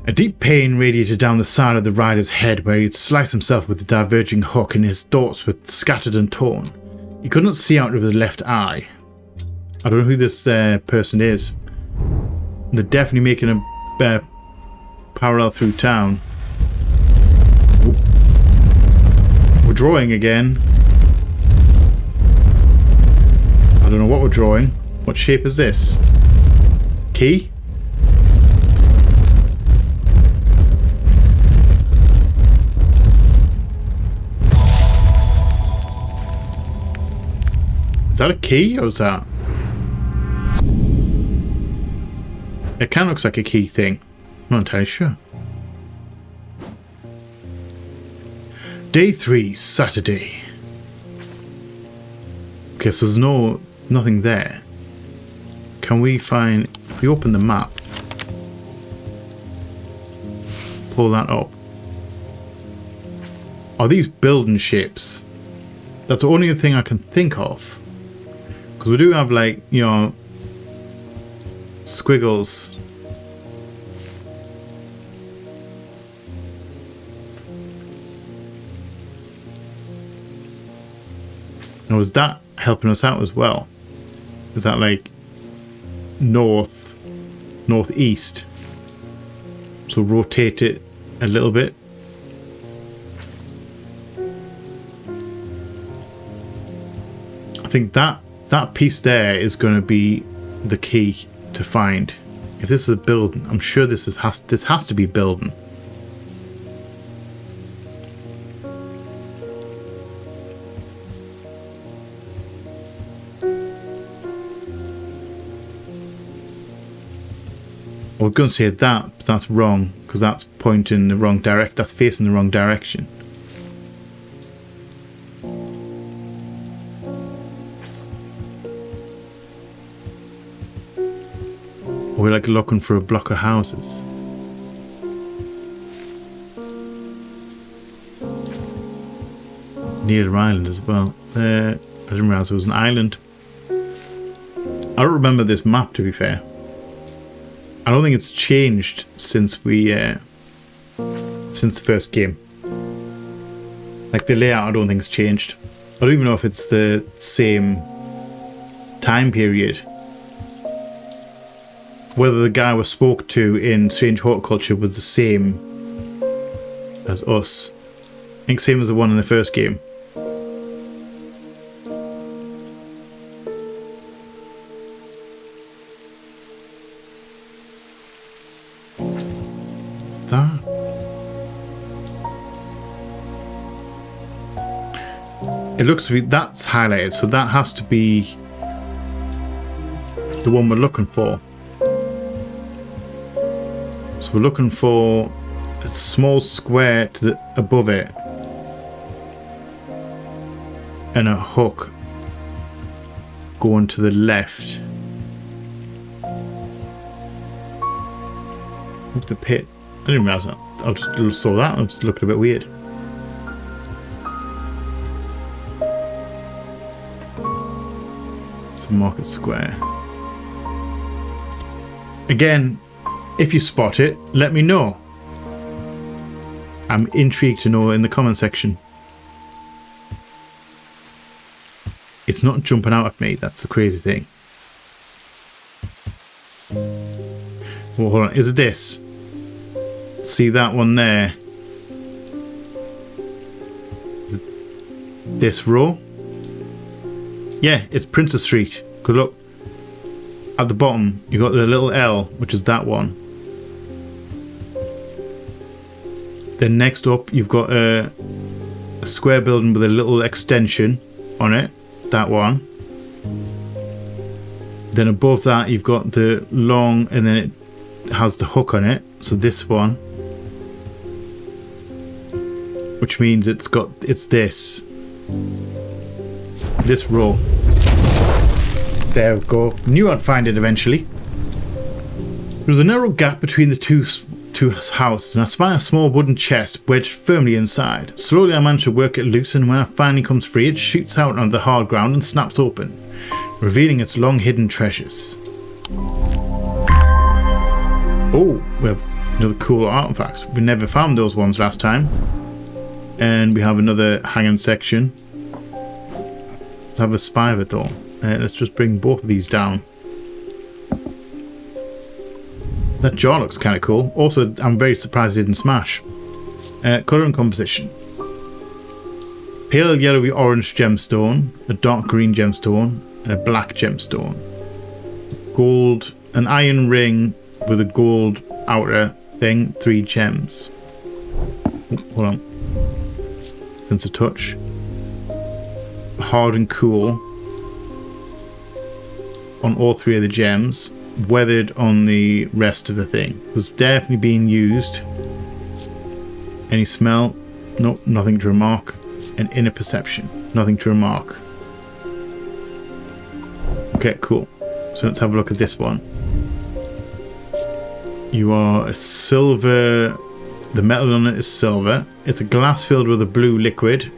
A deep pain radiated down the side of the rider's head where he'd sliced himself with a diverging hook and his thoughts were scattered and torn. He could not see out of his left eye. I don't know who this person is. They're definitely making a parallel through town. We're drawing again. I don't know what we're drawing. What shape is this? Key? Is that a key or is that? It kind of looks like a key thing. I'm not entirely sure. Day 3, Saturday. Okay, so there's nothing there. Can we find... If we open the map. Pull that up. Are these building shapes? That's the only thing I can think of. Because we do have like, you know... squiggles. Now is that helping us out as well? Is that like northeast? So rotate it a little bit. I think that piece there is going to be the key to find. If this is a building, I'm sure this has to be building. I was going to say that, but that's wrong, because that's pointing the wrong direct. That's facing the wrong direction. We're like looking for a block of houses. Near Island as well. I didn't realize it was an island. I don't remember this map, to be fair. I don't think it's changed since we since the first game. Like the layout, I don't think it's changed. I don't even know if it's the same time period. Whether the guy we spoke to in Strange Horticulture was the same as us. I think same as the one in the first game. What's that? It looks to be, that's highlighted, so that has to be the one we're looking for. So we're looking for a small square to the above it and a hook going to the left. Look at the pit. I didn't realize that. I just saw that. It just looked a bit weird. So Market Square. Again, if you spot it, let me know. I'm intrigued to know in the comment section. It's not jumping out at me, that's the crazy thing. Well, hold on, is it this? See that one there? Is it this row? Yeah, it's Princess Street. Good luck. At the bottom, you got the little L, which is that one. Then next up, you've got a square building with a little extension on it. That one. Then above that, you've got the long, and then it has the hook on it. So this one. Which means it's this. This row. There we go. Knew I'd find it eventually. There was a narrow gap between the two houses, and I spy a small wooden chest wedged firmly inside. Slowly I manage to work it loose, and when it finally comes free, it shoots out onto the hard ground and snaps open, revealing its long hidden treasures. Oh, we have another cool artifacts. We never found those ones last time. And we have another hanging section. Let's have a spy of it though. Let's just bring both of these down. That jar looks kind of cool. Also, I'm very surprised it didn't smash. Colour and composition. Pale yellowy orange gemstone, a dark green gemstone, and a black gemstone. Gold, an iron ring with a gold outer thing, 3 gems. Hold on. Sense of touch. Hard and cool on all 3 of the gems. Weathered on the rest of the thing. It was definitely being used. Any smell? Nope, nothing to remark. And inner perception? Nothing to remark. Okay, cool. So let's have a look at this one. You are a silver... The metal on it is silver. It's a glass filled with a blue liquid.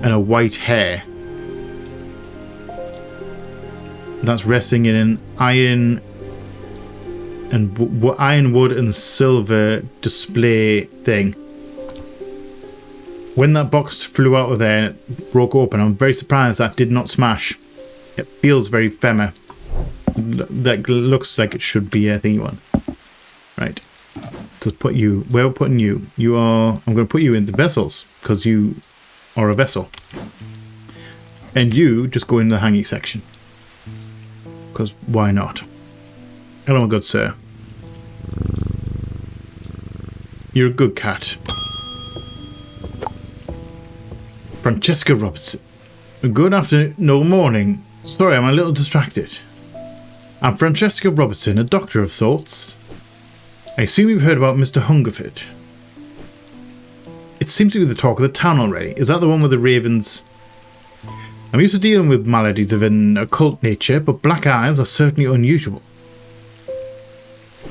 And a white hair. That's resting in an iron and ironwood and silver display thing. When that box flew out of there and it broke open, I'm very surprised that did not smash. It feels very femmer. That looks like it should be a thingy one. Right. So put you. Where we're putting you? You are. I'm going to put you in the vessels because you are a vessel. And you just go in the hanging section. Because why not? Hello, my good sir. You're a good cat. Francesca Robertson. Good afternoon. No, morning. Sorry, I'm a little distracted. I'm Francesca Robertson, a doctor of sorts. I assume you've heard about Mr. Hungerford. It seems to be the talk of the town already. Is that the one with the ravens? I'm used to dealing with maladies of an occult nature, but black eyes are certainly unusual.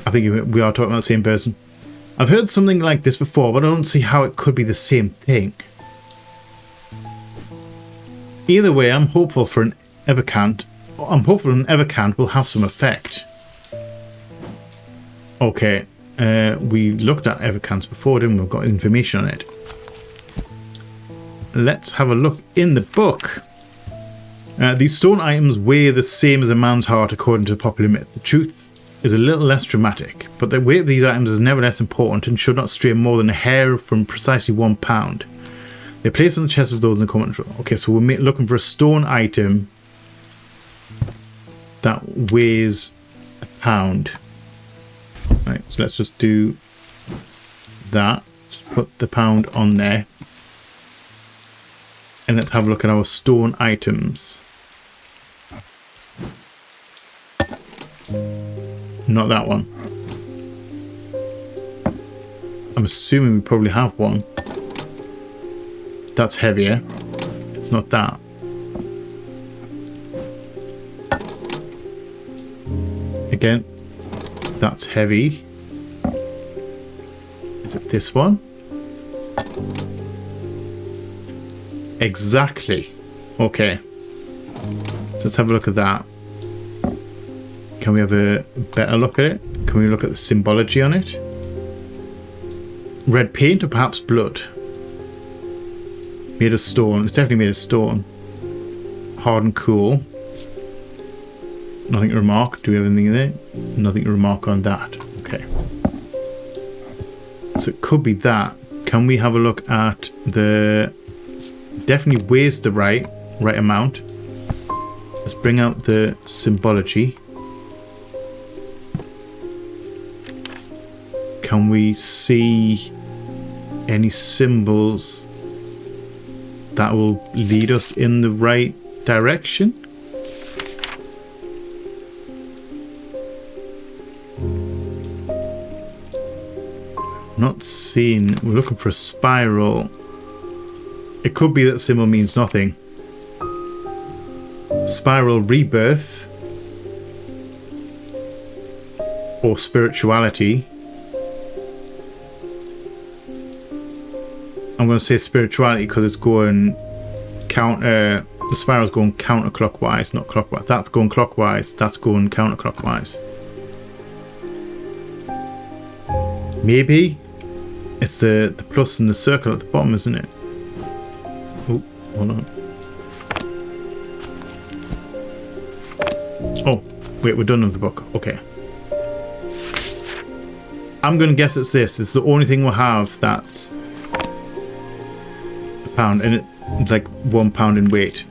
I think we are talking about the same person. I've heard something like this before, but I don't see how it could be the same thing. Either way, I'm hopeful an Evercant will have some effect. Okay, we looked at Evercants before, didn't we? We've got information on it. Let's have a look in the book. These stone items weigh the same as a man's heart according to popular myth. The truth is a little less dramatic, but the weight of these items is nevertheless important and should not stray more than a hair from precisely 1 pound. They're placed on the chests of those in common control. Okay, so we're looking for a stone item that weighs a pound. Right, so let's just do that. Just put the pound on there. And let's have a look at our stone items. Not that one. I'm assuming we probably have one. That's heavier. It's not that. Again, that's heavy. Is it this one? Exactly. Okay. So let's have a look at that. Can we have a better look at it? Can we look at the symbology on it? Red paint or perhaps blood? Made of stone. It's definitely made of stone. Hard and cool. Nothing to remark. Do we have anything in there? Nothing to remark on that. Okay. So it could be that. Can we have a look at the... Definitely weighs the right amount. Let's bring out the symbology. Can we see any symbols that will lead us in the right direction? Not seen. We're looking for a spiral. It could be that symbol means nothing. Spiral rebirth. Or spirituality. I'm going to say spirituality because it's going counter. The spiral's going counterclockwise, not clockwise. That's going clockwise. That's going counterclockwise. Maybe it's the plus and the circle at the bottom, isn't it? Oh, hold on. Oh, wait, we're done with the book. Okay. I'm going to guess it's this. It's the only thing we'll have that's a pound, and it's like 1 pound in weight.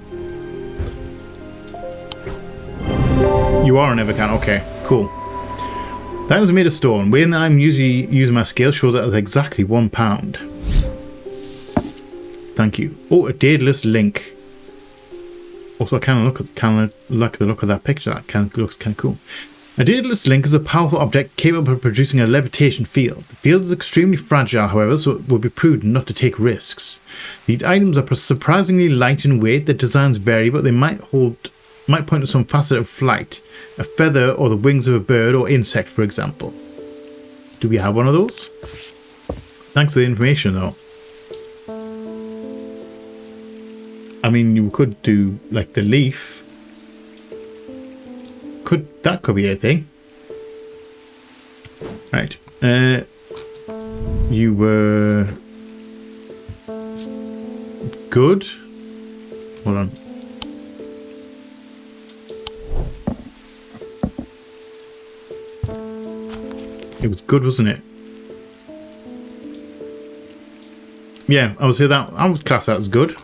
You are an Evercan. Okay, cool. That was made of stone. Weighing that I'm usually using my scale shows that it's exactly 1 pound. Thank you. Oh, a daedalus link. Also, I kind of like the look of that picture. That looks kind of cool. A daedalus link is a powerful object capable of producing a levitation field. The field is extremely fragile, however, so it will be prudent not to take risks. These items are surprisingly light in weight. Their designs vary, but they might point to some facet of flight, a feather or the wings of a bird or insect, for example. Do we have one of those? Thanks for the information, though. I mean, you could do like the leaf. That could be a thing. Right. You were good. Hold on. It was good, wasn't it? Yeah, I would say that I would class that as good.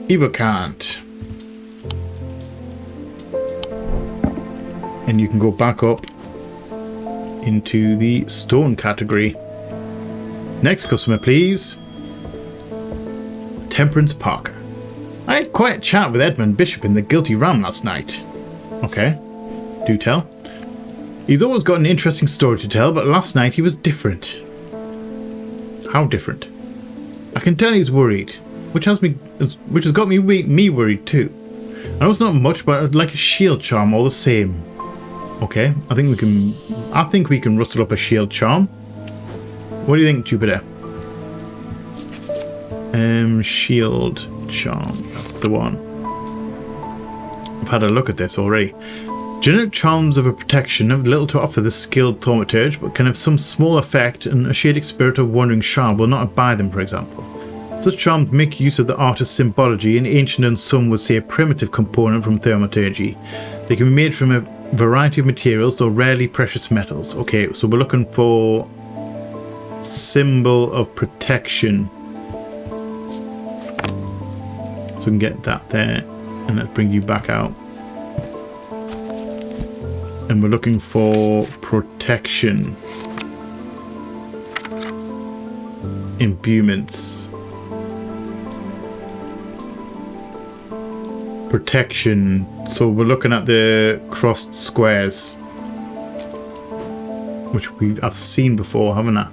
Evocant. And you can go back up into the stone category. Next customer, please. Temperance Parker. I had quite a chat with Edmund Bishop in the Guilty Ram last night. Okay, do tell. He's always got an interesting story to tell, but last night he was different. How different? I can tell he's worried, which has got me worried too. I know it's not much, but I'd like a shield charm all the same. Okay, I think we can rustle up a shield charm. What do you think, Jupiter? Shield charm, that's the one. I've had a look at this already. Generic charms of a protection have little to offer the skilled thaumaturge, but can have some small effect, and a shaded spirit of wandering shard will not abide them, for example. Such charms make use of the art of symbology, an ancient and some would say a primitive component from thaumaturgy. They can be made from a variety of materials, though rarely precious metals. Okay, so we're looking for symbol of protection. So we can get that there, and let's bring you back out. And we're looking for protection. Imbuements. Protection. So we're looking at the crossed squares, which I've seen before, haven't I?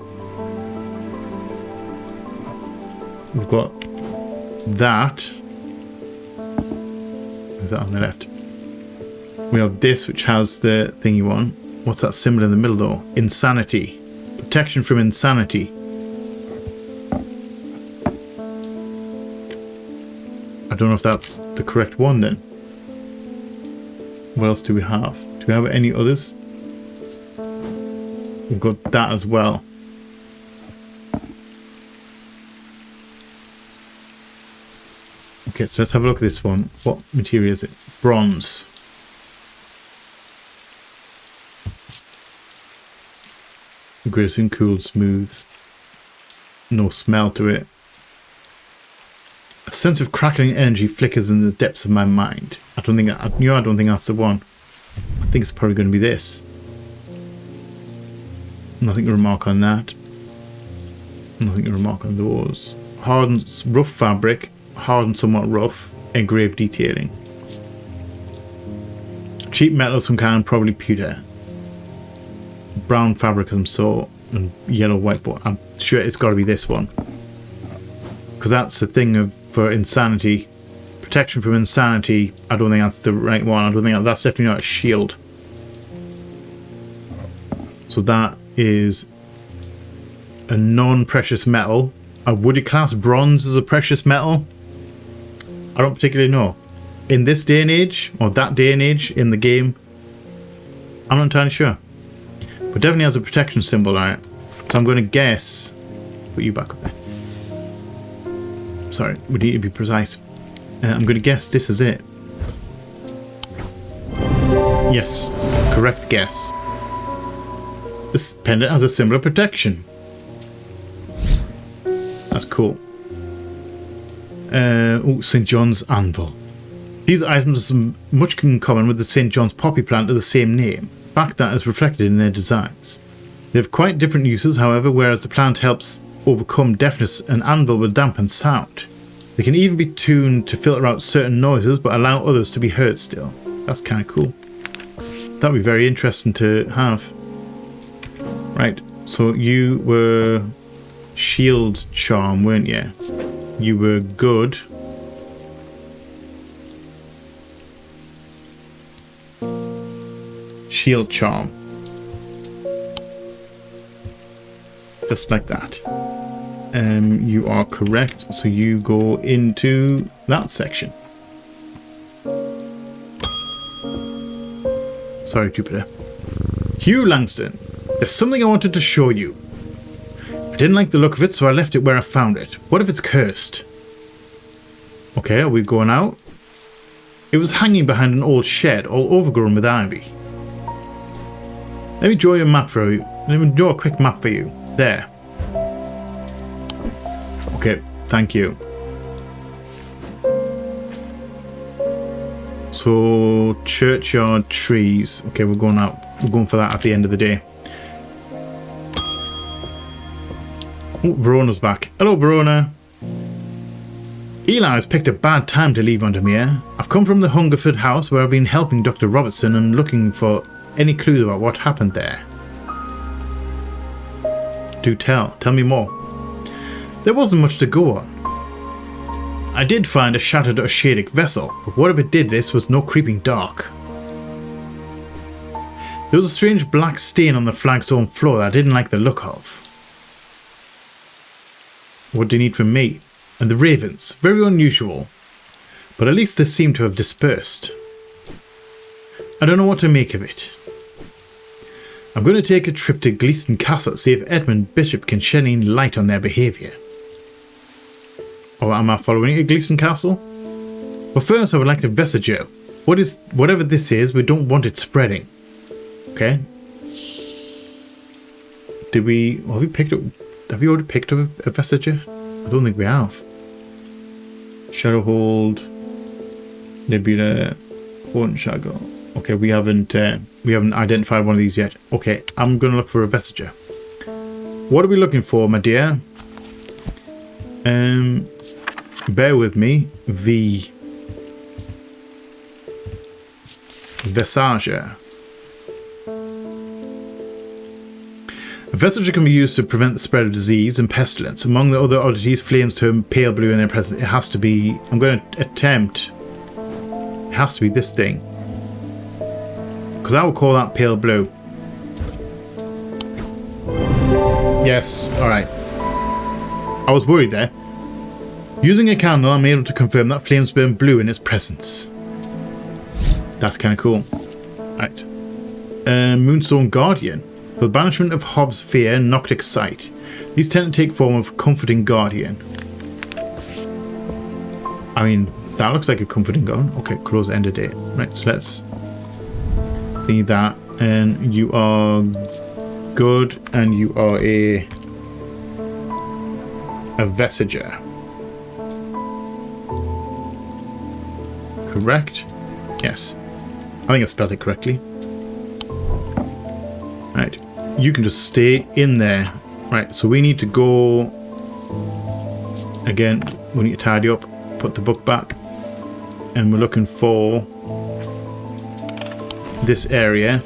We've got that. Is that on the left? We have this, which has the thingy one. What's that symbol in the middle though? Insanity. Protection from insanity. I don't know if that's the correct one then. What else do we have? Do we have any others? We've got that as well. Okay, so let's have a look at this one. What material is it? Bronze. Aggressive, cool, smooth. No smell to it. A sense of crackling energy flickers in the depths of my mind. I don't think that's the one. I think it's probably going to be this. Nothing to remark on that. Nothing to remark on those. Hardened, rough fabric. Hard and somewhat rough. Engraved detailing. Cheap metal of some kind, probably pewter. Brown fabric of some sort. And yellow white, but I'm sure it's got to be this one. Because that's the thing for insanity. Protection from insanity. I don't think that's the right one. I don't think that's definitely not a shield. So that is a non-precious metal. Would you class bronze as a precious metal? I don't particularly know. In this day and age, or that day and age in the game, I'm not entirely sure. But definitely has a protection symbol on it. So I'm going to guess... Put you back up there. Sorry, we need to be precise. I'm going to guess this is it. Yes, correct guess. This pendant has a symbol of protection. That's cool. St. John's Anvil. These items have much in common with the St. John's poppy plant of the same name. Fact that is reflected in their designs. They have quite different uses, however, whereas the plant helps overcome deafness, an anvil will dampen sound. They can even be tuned to filter out certain noises, but allow others to be heard still. That's kind of cool. That would be very interesting to have. Right, so you were shield charm, weren't you? You were good. Shield charm. Just like that. You are correct, so you go into that section. Sorry, Jupiter. Hugh Langston, there's something I wanted to show you. I didn't like the look of it, so I left it where I found it. What if it's cursed? Okay, are we going out? It was hanging behind an old shed, all overgrown with ivy. Let me draw you a map for you. Let me draw a quick map for you. There. Okay, thank you. So, churchyard trees. Okay, we're going out. We're going for that at the end of the day. Oh, Verona's back. Hello, Verona. Eli has picked a bad time to leave Undermere. I've come from the Hungerford house where I've been helping Dr. Robertson and looking for any clues about what happened there. Do tell. Tell me more. There wasn't much to go on. I did find a shattered Oshadic vessel, but whatever did this was no creeping dark. There was a strange black stain on the flagstone floor that I didn't like the look of. What do you need from me? And the ravens, very unusual, but at least they seem to have dispersed. I don't know what to make of it. I'm going to take a trip to Gleeson Castle to see if Edmund Bishop can shed any light on their behaviour. Or am I following you to Gleeson Castle? But first I would like to vestige. Whatever this is, we don't want it spreading. Okay. Have we already picked up a vestige? I don't think we have. Shadowhold, Nebula, Hornshackle. Okay, we haven't identified one of these yet. Okay, I'm gonna look for a vestige. What are we looking for, my dear? Bear with me. Vestige. A vestige can be used to prevent the spread of disease and pestilence. Among the other oddities, flames turn pale blue in their presence. It has to be... I'm going to attempt... It has to be this thing. Because I would call that pale blue. Yes, alright. I was worried there. Using a candle, I'm able to confirm that flames burn blue in its presence. That's kind of cool. Right. Moonstone Guardian. For the banishment of Hobbs' fear and Noctic sight. These tend to take form of comforting guardian. I mean, that looks like a comforting guardian. Okay, close end of day. Right, so let's need that. And you are good, and you are a vestige. Correct? Yes. I think I spelled it correctly. Right. You can just stay in there. Right, so we need to go... Again, we need to tidy up, put the book back. And we're looking for this area.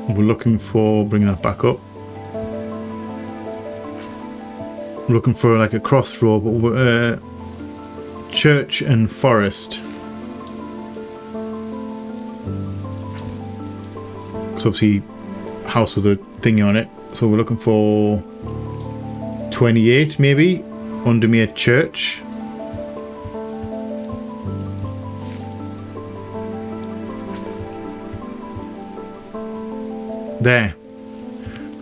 We're looking for... Bringing that back up. We're looking for like a crossroad, but we're... church and forest. So obviously house with a thingy on it. So we're looking for 28 maybe. Undermere Church. There.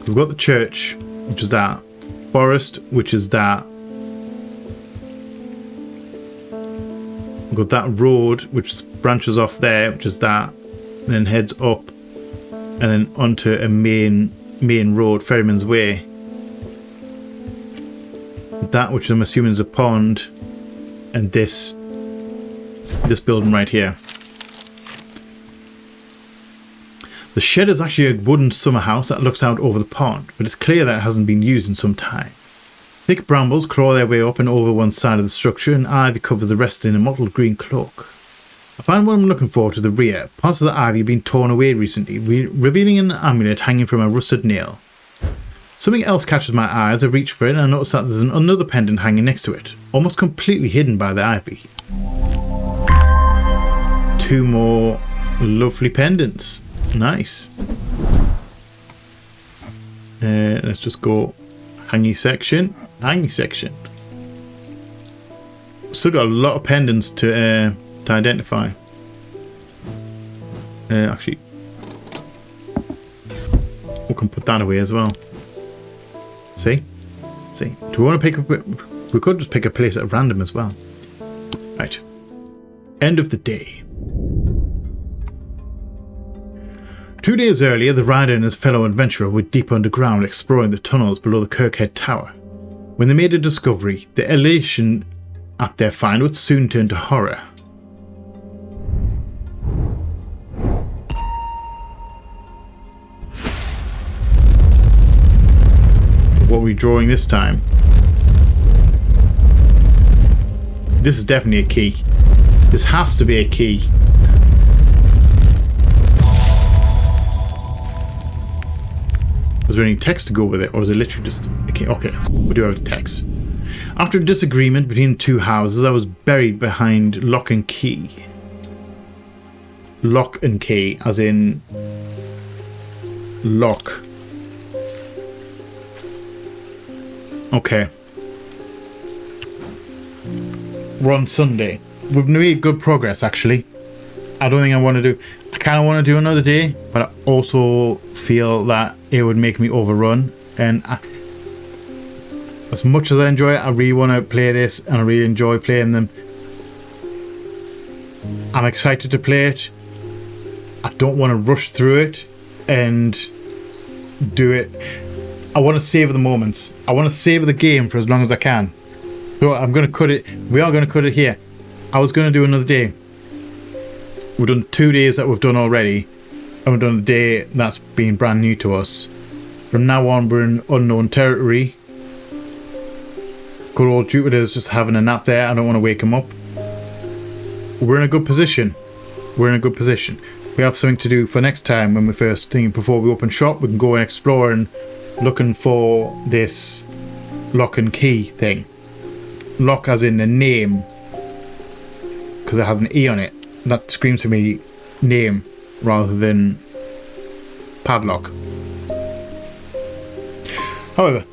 We've got the church, which is that. Forest, which is that. We've got that road, which branches off there, which is that. And then heads up. And then onto a main road, Ferryman's Way. That, which I'm assuming is a pond. And this building right here. The shed is actually a wooden summer house that looks out over the pond, but it's clear that it hasn't been used in some time. Thick brambles claw their way up and over one side of the structure, and ivy covers the rest in a mottled green cloak. I find what I'm looking for to the rear. Parts of the ivy have been torn away recently, revealing an amulet hanging from a rusted nail. Something else catches my eye as I reach for it, and I notice that there's another pendant hanging next to it, almost completely hidden by the ivy. 2 more lovely pendants. Nice. Let's just go hangy section. Hangy section. Still got a lot of pendants to identify. Actually, we can put that away as well. See? Do we want to pick up? We could just pick a place at random as well. Right. End of the day. 2 days earlier, the rider and his fellow adventurer were deep underground exploring the tunnels below the Kirkhead Tower. When they made a discovery, the elation at their find would soon turn to horror. What are we drawing this time? This is definitely a key. This has to be a key. Is there any text to go with it, or is it literally just a key? Okay, we do have the text. After a disagreement between two houses, I was buried behind lock and key. Lock and key, as in lock. Okay. We're on Sunday. We've made good progress, actually. I don't think I want to do... I kind of want to do another day, but I also feel that it would make me overrun. And as much as I enjoy it, I really want to play this, and I really enjoy playing them. I'm excited to play it. I don't want to rush through it and do it. I want to savor the moments. I want to savor the game for as long as I can. So I'm going to cut it. We are going to cut it here. I was going to do another day. We've done 2 days that we've done already, and we've done a day that's been brand new to us. From now on, we're in unknown territory. Good old Jupiter's just having a nap there. I don't want to wake him up. We're in a good position. We're in a good position. We have something to do for next time when we first think before we open shop. We can go and explore and looking for this lock and key thing. Lock as in the name, because it has an E on it. That screams to me name rather than padlock. However,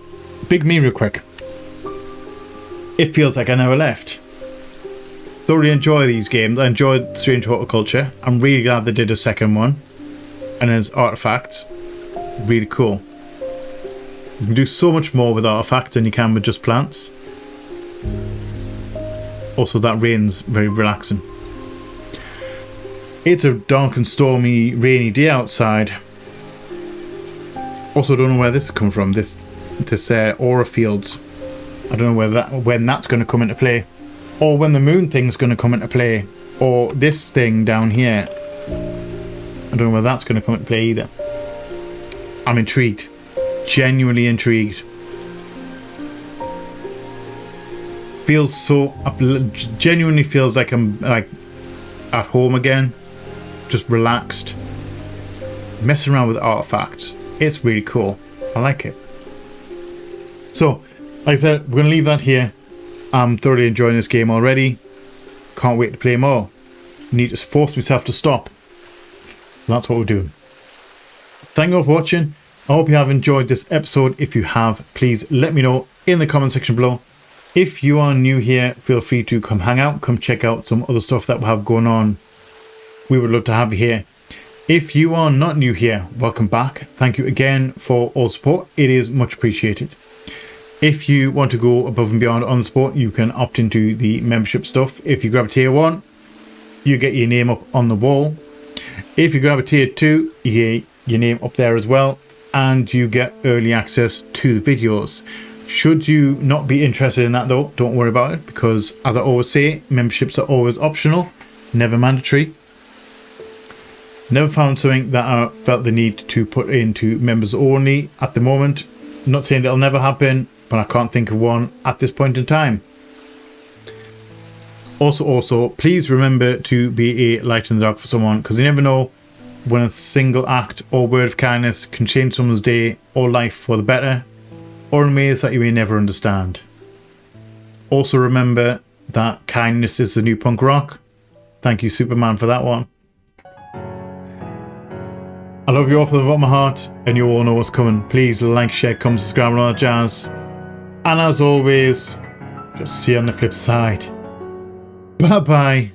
big me real quick. It feels like I never left. Thoroughly enjoy these games. I enjoyed Strange Horticulture. I'm really glad they did a second one. And there's artifacts. Really cool. You can do so much more with artifacts than you can with just plants. Also, that rain's very relaxing. It's a dark and stormy, rainy day outside. Also, don't know where this has come from. This aura fields. I don't know when that's going to come into play, or when the moon thing's going to come into play, or this thing down here. I don't know where that's going to come into play either. I'm intrigued, genuinely intrigued. Feels so, genuinely feels like I'm like at home again. Just relaxed, messing around with artifacts. It's really cool. I like it. So, like I said, we're going to leave that here. I'm thoroughly enjoying this game already. Can't wait to play more. Need to force myself to stop. That's what we're doing. Thank you for watching. I hope you have enjoyed this episode. If you have, please let me know in the comment section below. If you are new here, feel free to come hang out, come check out some other stuff that we have going on. We would love to have you here. If you are not new here, welcome back. Thank you again for all support. It is much appreciated. If you want to go above and beyond on the support, you can opt into the membership stuff. If you grab a tier 1, you get your name up on the wall. If you grab a tier 2, you get your name up there as well, and you get early access to the videos. Should you not be interested in that though, don't worry about it, because as I always say, memberships are always optional, never mandatory. Never found something that I felt the need to put into members only at the moment. I'm not saying it'll never happen, but I can't think of one at this point in time. Also, please remember to be a light in the dark for someone, because you never know when a single act or word of kindness can change someone's day or life for the better, or in ways that you may never understand. Also remember that kindness is the new punk rock. Thank you, Superman, for that one. I love you all from the bottom of my heart, and you all know what's coming. Please like, share, comment, subscribe, and all that jazz. And as always, just see you on the flip side. Bye bye.